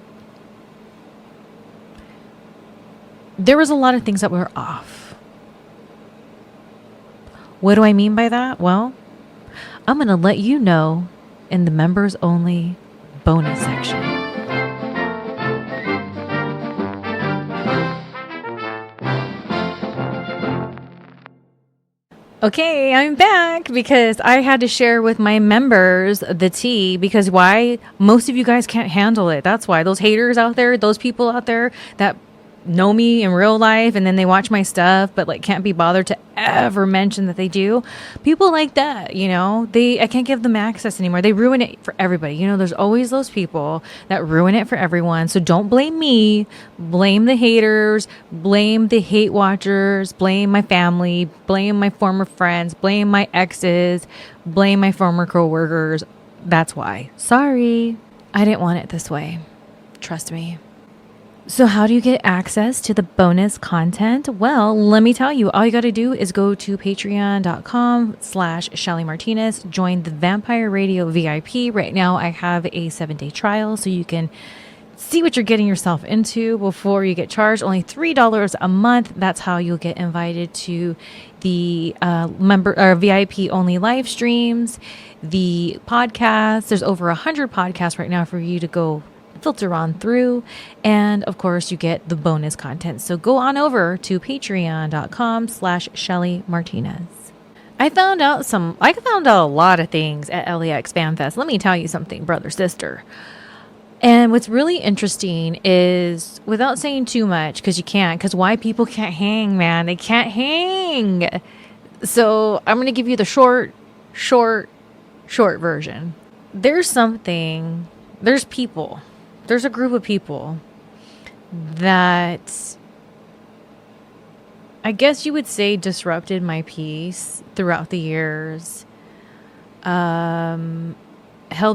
Speaker 2: there was a lot of things that were off. What do I mean by that? Well, I'm going to let you know in the members only bonus section. Okay, I'm back because I had to share with my members the tea because why? Most of you guys can't handle it. That's why. Those haters out there, those people out there that know me in real life and then they watch my stuff but like can't be bothered to ever mention that they do. People like that, you know, I can't give them access anymore. They ruin it for everybody. You know, there's always those people that ruin it for everyone. So don't blame me. Blame the haters, blame the hate watchers, blame my family, blame my former friends, blame my exes, blame my former coworkers. That's why. Sorry. I didn't want it this way. Trust me. So how do you get access to the bonus content? Well, let me tell you, all you got to do is go to patreon.com/Shelly Martinez, join the Vampire Radio VIP. Right now, I have a 7-day trial, so you can see what you're getting yourself into before you get charged. Only $3 a month. That's how you'll get invited to the member or VIP only live streams, the podcasts. There's over 100 podcasts right now for you to go filter on through, and of course you get the bonus content. So go on over to patreon.com/Shelly Martinez. I found out a lot of things at LAX Fan Fest. Let me tell you something, brother, sister. And what's really interesting is, without saying too much, because you can't, because why people can't hang, man, they can't hang. So I'm going to give you the short version. There's a group of people that I guess you would say disrupted my peace throughout the years, held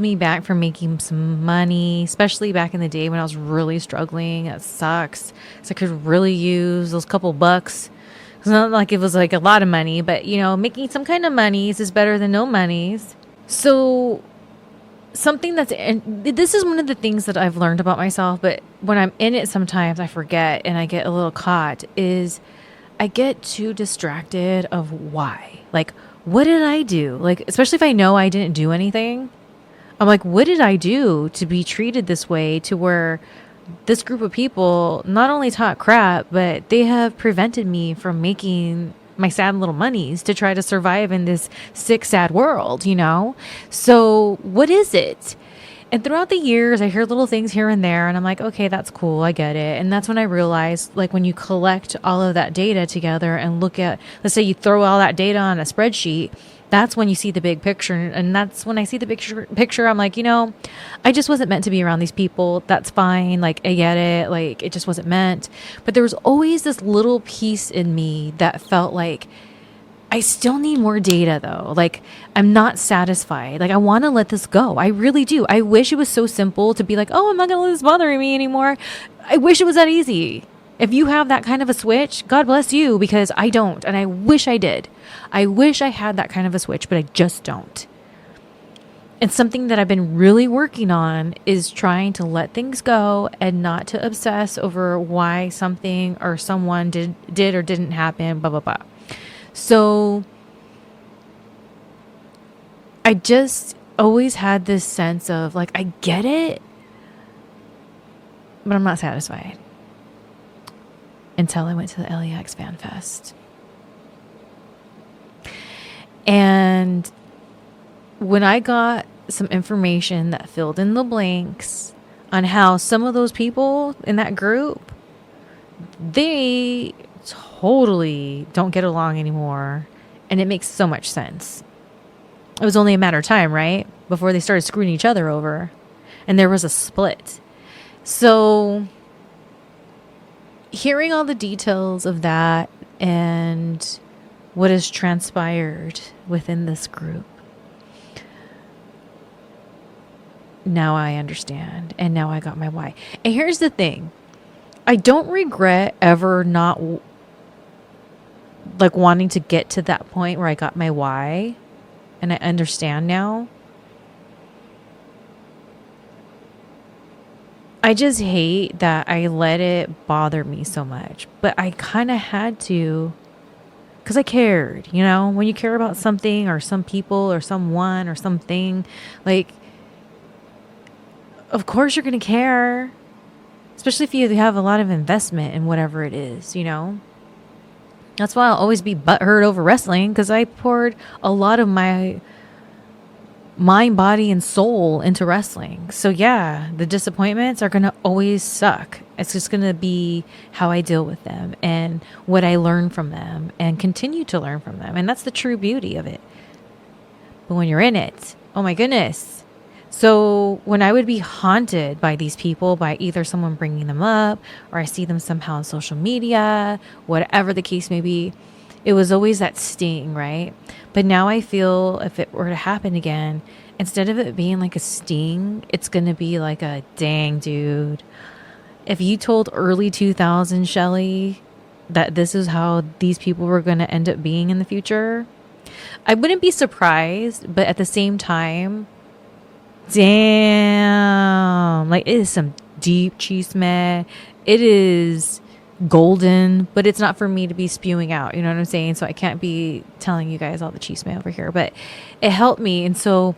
Speaker 2: me back from making some money, especially back in the day when I was really struggling. That sucks. So I could really use those couple bucks. It's not like it was like a lot of money, but you know, making some kind of monies is better than no monies. So this is one of the things that I've learned about myself, but when I'm in it, sometimes I forget and I get a little caught, is I get too distracted of why. Like, what did I do? Like, especially if I know I didn't do anything, I'm like, what did I do to be treated this way, to where this group of people not only talk crap, but they have prevented me from making my sad little monies to try to survive in this sick, sad world, you know? So what is it? And throughout the years, I hear little things here and there, and I'm like, okay, that's cool. I get it. And that's when I realized, like, when you collect all of that data together and look at, let's say you throw all that data on a spreadsheet, that's when you see the big picture. And that's when I see the picture, I'm like, you know, I just wasn't meant to be around these people. That's fine. Like, I get it. Like, it just wasn't meant. But there was always this little piece in me that felt like I still need more data, though. Like, I'm not satisfied. Like, I want to let this go. I really do. I wish it was so simple to be like, oh, I'm not going to let this bother me anymore. I wish it was that easy. If you have that kind of a switch, God bless you, because I don't. And I wish I did. I wish I had that kind of a switch, but I just don't. And something that I've been really working on is trying to let things go and not to obsess over why something or someone did or didn't happen, blah, blah, blah. So I just always had this sense of like, I get it, but I'm not satisfied. Until I went to the LAX Fan Fest. And when I got some information that filled in the blanks on how some of those people in that group, they totally don't get along anymore. And it makes so much sense. It was only a matter of time, right? Before they started screwing each other over. And there was a split. So hearing all the details of that and what has transpired within this group, now I understand. And now I got my why. And here's the thing. I don't regret ever not like wanting to get to that point where I got my why and I understand now. I just hate that I let it bother me so much, but I kind of had to because I cared, you know, when you care about something or some people or someone or something, like, of course you're going to care, especially if you have a lot of investment in whatever it is, you know. That's why I'll always be butthurt over wrestling, because I poured a lot of my mind, body, and soul into wrestling. So yeah, the disappointments are going to always suck. It's just going to be how I deal with them and what I learn from them and continue to learn from them. And that's the true beauty of it. But when you're in it, oh my goodness. So when I would be haunted by these people, by either someone bringing them up or I see them somehow on social media, whatever the case may be, it was always that sting, right? But now I feel if it were to happen again, instead of it being like a sting, it's going to be like a dang, dude. If you told early 2000s Shelly that this is how these people were going to end up being in the future, I wouldn't be surprised. But at the same time, damn, like it is some deep chisme. It is golden, but it's not for me to be spewing out, you know what I'm saying? So I can't be telling you guys all the chisme over here, but it helped me. And so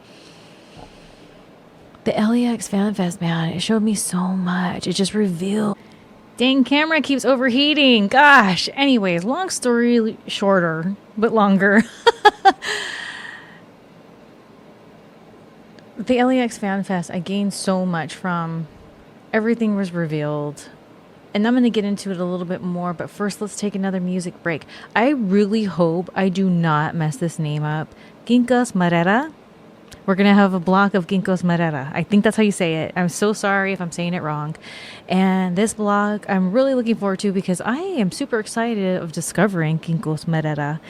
Speaker 2: the LAX Fan Fest, man, it showed me so much. It just revealed. Dang, camera keeps overheating. Gosh. Anyways, long story shorter, but longer. The LAX Fan Fest, I gained so much from. Everything was revealed. And I'm going to get into it a little bit more, but first let's take another music break. I really hope I do not mess this name up. Ginkgos Marera. We're going to have a block of Ginkgos Marera. I think that's how you say it. I'm so sorry if I'm saying it wrong. And this block I'm really looking forward to because I am super excited of discovering Ginkgos Marera.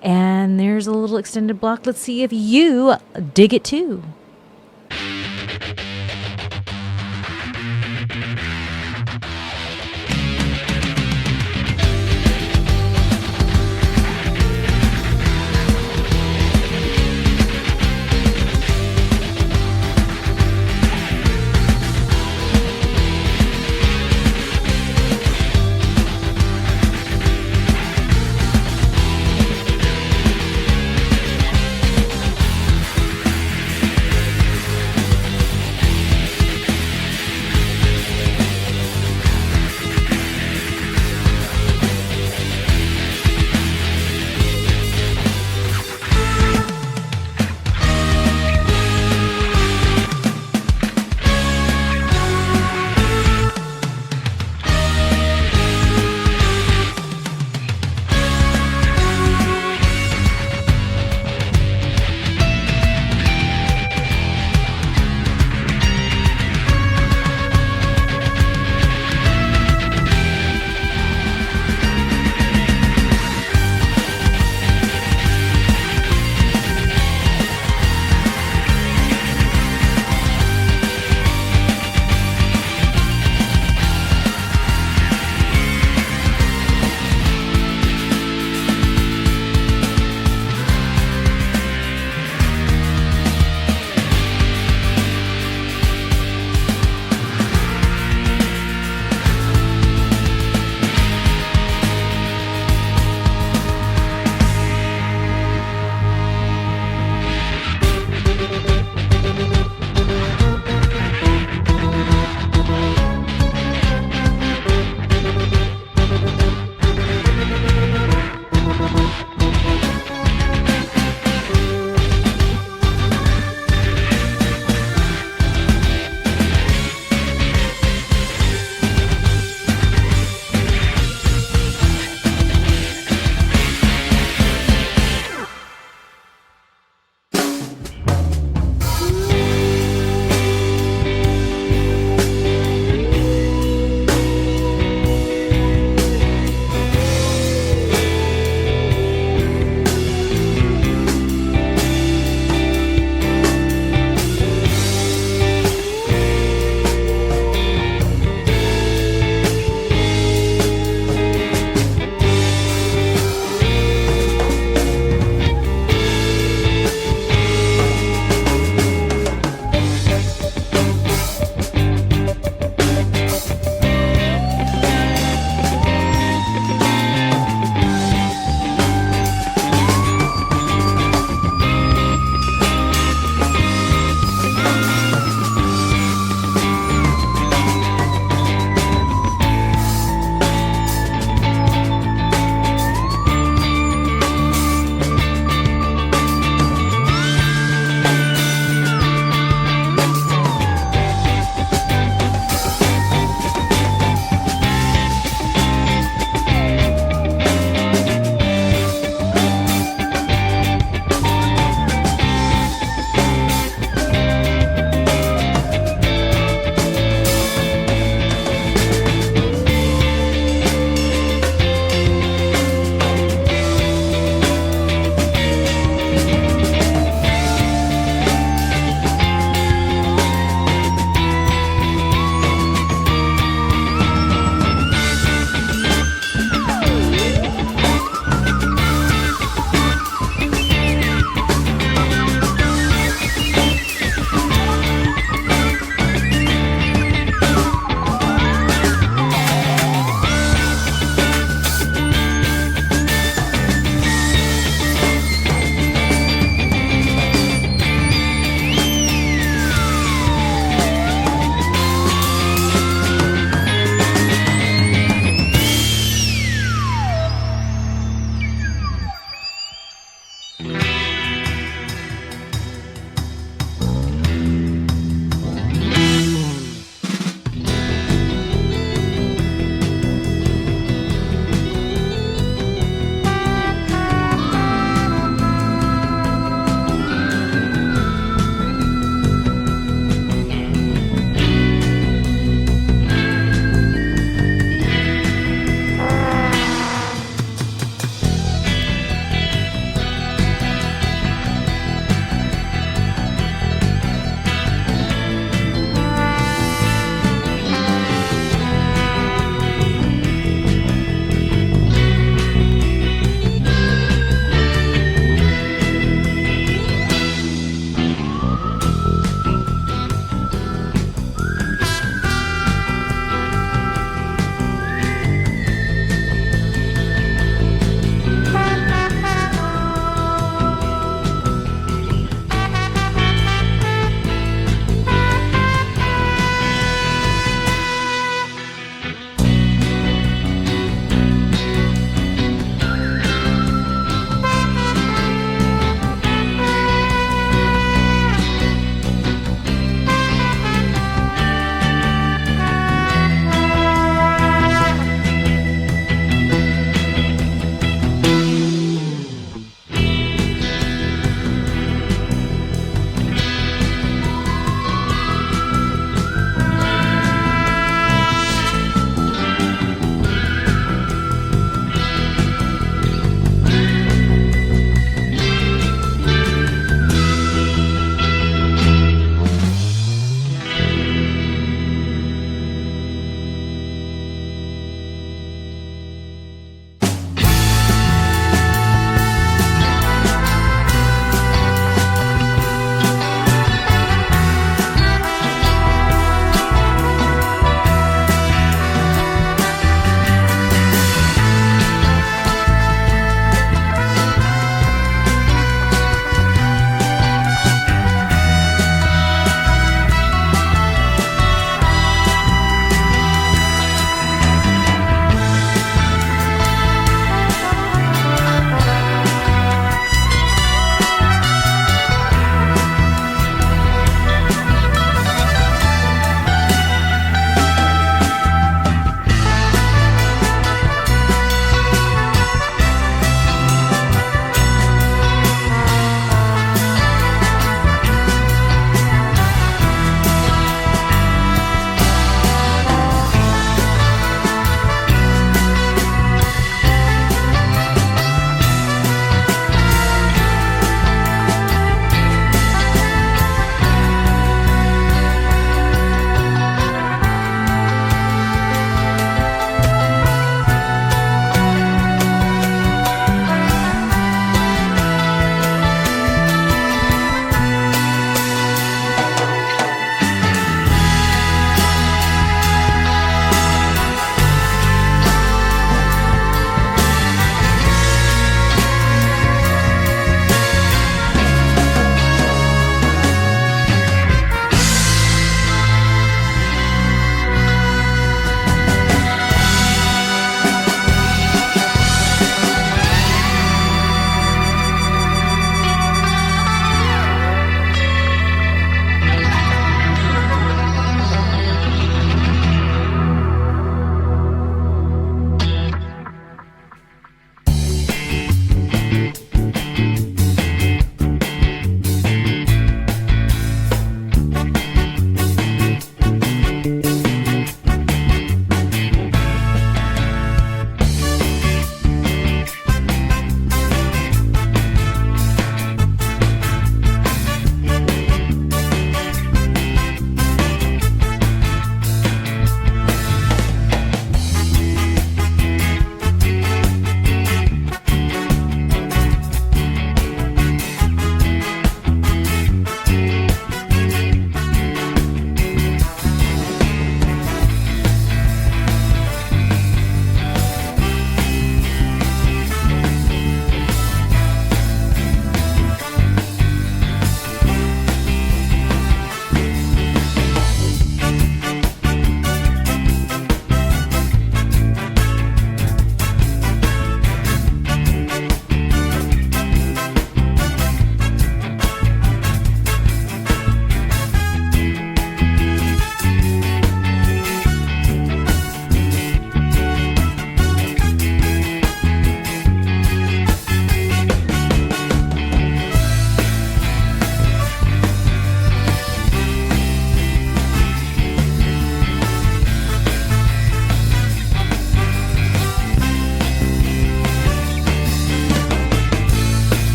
Speaker 2: And there's a little extended block. Let's see if you dig it too.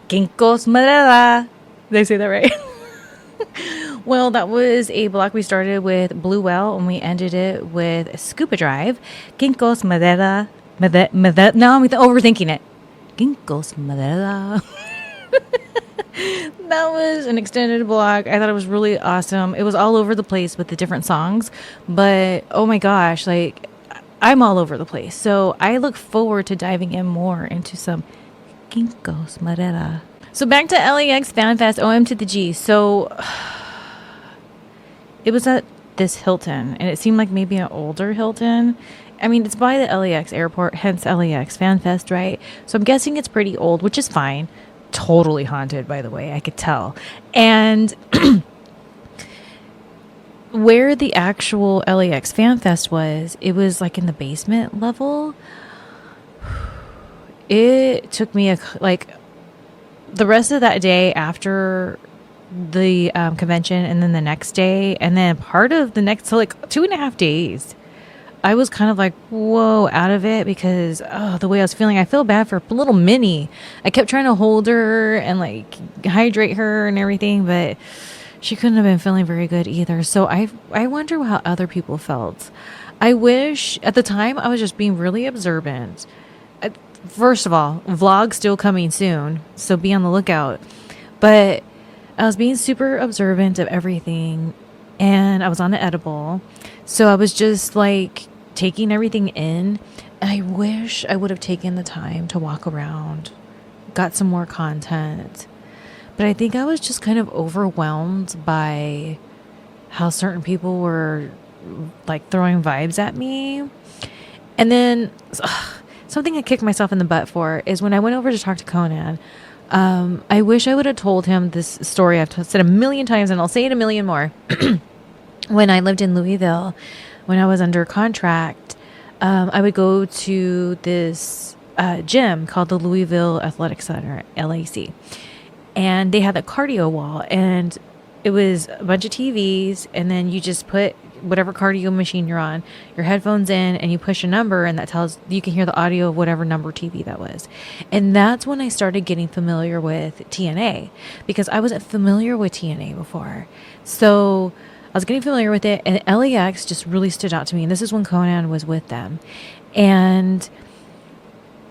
Speaker 2: Ginkgos Madera. Did I say that right? Well, that was a block we started with Blue Well and we ended it with Skuba Drive. Ginkgos Madera. Now I'm overthinking it. Ginkgos Madera. That was an extended block. I thought it was really awesome. It was all over the place with the different songs, but oh my gosh, like I'm all over the place. So I look forward to diving in more into some Ginkgos Madera. So back to LAX Fan Fest, OM to the G. So it was at this Hilton, and it seemed like maybe an older Hilton. I mean, it's by the LAX airport, hence LAX Fan Fest, right? So I'm guessing it's pretty old, which is fine. Totally haunted, by the way, I could tell. And where the actual LAX Fan Fest was, it was like in the basement level. It took me the rest of that day after the convention, and then the next day, and then part of the next, so like 2.5 days, I was kind of like, whoa, out of it, because the way I was feeling, I feel bad for little Minnie. I kept trying to hold her and like hydrate her and everything, but she couldn't have been feeling very good either. So I wonder how other people felt. I wish at the time I was just being really observant. First of all, vlog still coming soon, so be on the lookout. But I was being super observant of everything, and I was on the edible. So I was just like taking everything in, and I wish I would have taken the time to walk around, got some more content. But I think I was just kind of overwhelmed by how certain people were like throwing vibes at me. And then something I kicked myself in the butt for is when I went over to talk to Conan. I wish I would have told him this story I've said a million times, and I'll say it a million more. When I lived in Louisville, when I was under contract, I would go to this gym called the Louisville Athletic Center, LAC. And they had a cardio wall, and it was a bunch of TVs, and then you just put whatever cardio machine you're on, your headphones in, and you push a number, and that tells you can hear the audio of whatever number TV that was. And that's when I started getting familiar with TNA, because I wasn't familiar with TNA before. So I was getting familiar with it, and LAX just really stood out to me. And this is when Conan was with them. And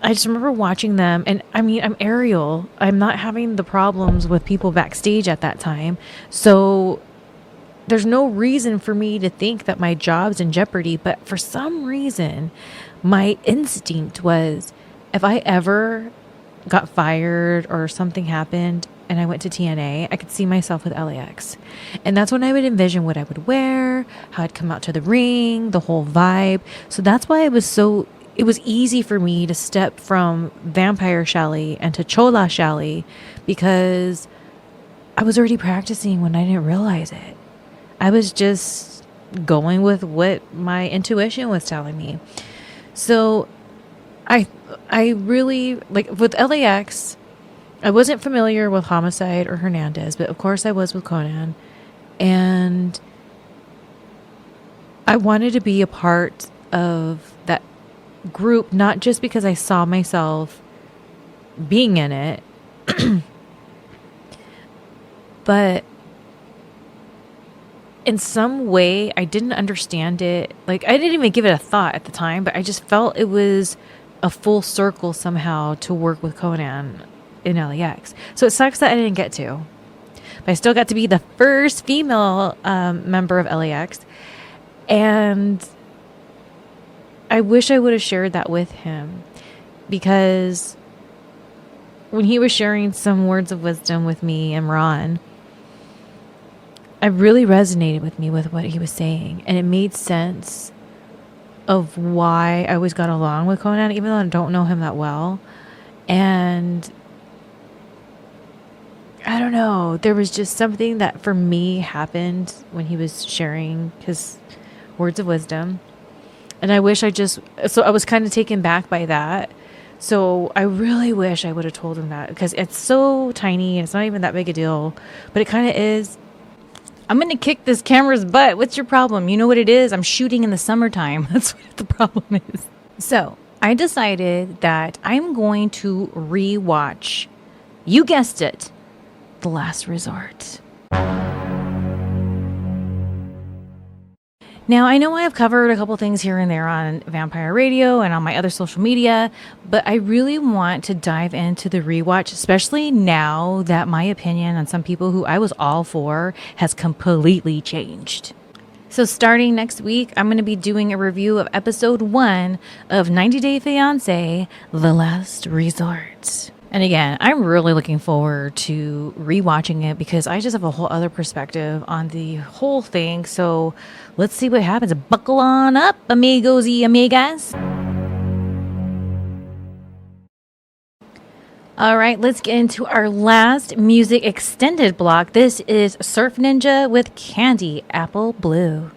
Speaker 2: I just remember watching them. And I mean, I'm Ariel. I'm not having the problems with people backstage at that time. So there's no reason for me to think that my job's in jeopardy. But for some reason, my instinct was, if I ever got fired or something happened and I went to TNA, I could see myself with LAX. And that's when I would envision what I would wear, how I'd come out to the ring, the whole vibe. So that's why it was easy for me to step from Vampire Shelly and to Chola Shelly, because I was already practicing when I didn't realize it. I was just going with what my intuition was telling me. So I really, like with LAX, I wasn't familiar with Homicide or Hernandez, but of course I was with Conan. And I wanted to be a part of that group, not just because I saw myself being in it, but in some way I didn't understand it. Like, I didn't even give it a thought at the time, but I just felt it was a full circle somehow to work with Conan in LAX. So it sucks that I didn't get to, but I still got to be the first female member of LAX. And I wish I would have shared that with him, because when he was sharing some words of wisdom with me and Ron, it really resonated with me with what he was saying. And it made sense of why I always got along with Conan, even though I don't know him that well. And I don't know, there was just something that for me happened when he was sharing his words of wisdom. And I wish so I was kind of taken back by that. So I really wish I would have told him that, because it's so tiny and it's not even that big a deal, but it kind of is. I'm going to kick this camera's butt. What's your problem? You know what it is? I'm shooting in the summertime. That's what the problem is. So I decided that I'm going to rewatch You guessed it, The Last Resort. Now, I know I have covered a couple things here and there on Vampire Radio and on my other social media, but I really want to dive into the rewatch, especially now that my opinion on some people who I was all for has completely changed. So starting next week, I'm going to be doing a review of episode 1 of 90 Day Fiancé, The Last Resort. And again, I'm really looking forward to rewatching it because I just have a whole other perspective on the whole thing. So let's see what happens. Buckle on up, amigos y amigas. All right, let's get into our last music extended block. This is Surf Ninja with Candy Apple Blue.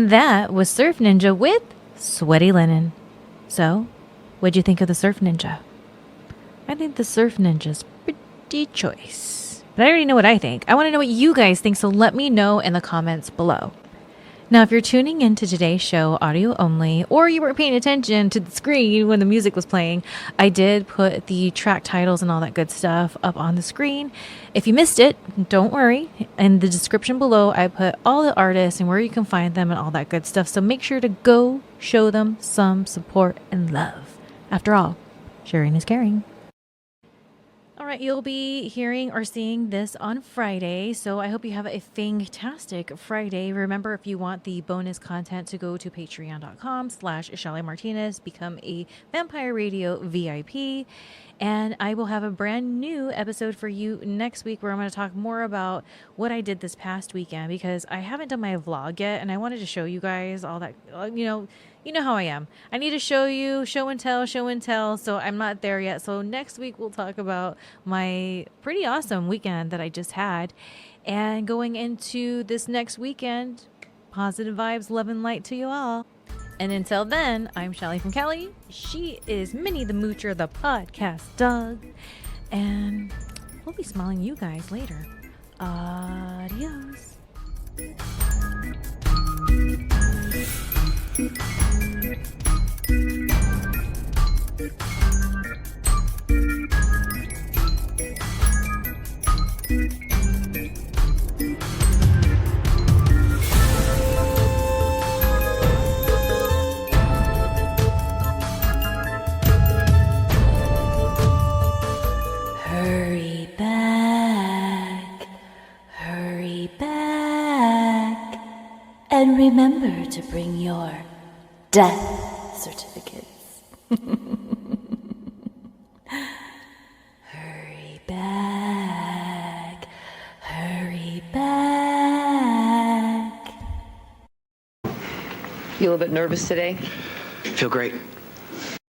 Speaker 2: And that was Surf Ninja with Sweaty Linen. So, what'd you think of the Surf Ninja? I think the Surf Ninja's pretty choice. But I already know what I think. I want to know what you guys think, so let me know in the comments below. Now, if you're tuning into today's show audio only, or you weren't paying attention to the screen when the music was playing, I did put the track titles and all that good stuff up on the screen. If you missed it, don't worry. In the description below, I put all the artists and where you can find them and all that good stuff. So make sure to go show them some support and love. After all, sharing is caring. All right, you'll be hearing or seeing this on Friday, so I hope you have a fantastic Friday. Remember, if you want the bonus content, to go to patreon.com/Shelly Martinez, become a Vampire Radio VIP, and I will have a brand new episode for you next week where I'm going to talk more about what I did this past weekend, because I haven't done my vlog yet, and I wanted to show you guys all that, you know how I am. I need to show you, show and tell, so I'm not there yet. So next week we'll talk about my pretty awesome weekend that I just had. And going into this next weekend, positive vibes, love and light to you all. And until then, I'm Shelly from Cali. She is Minnie the Moocher, the podcast dog. And we'll be smiling you guys later. Adios.
Speaker 1: Hurry back, and remember to bring your death certificates. Hurry back.
Speaker 6: You a little bit nervous today?
Speaker 7: Feel great.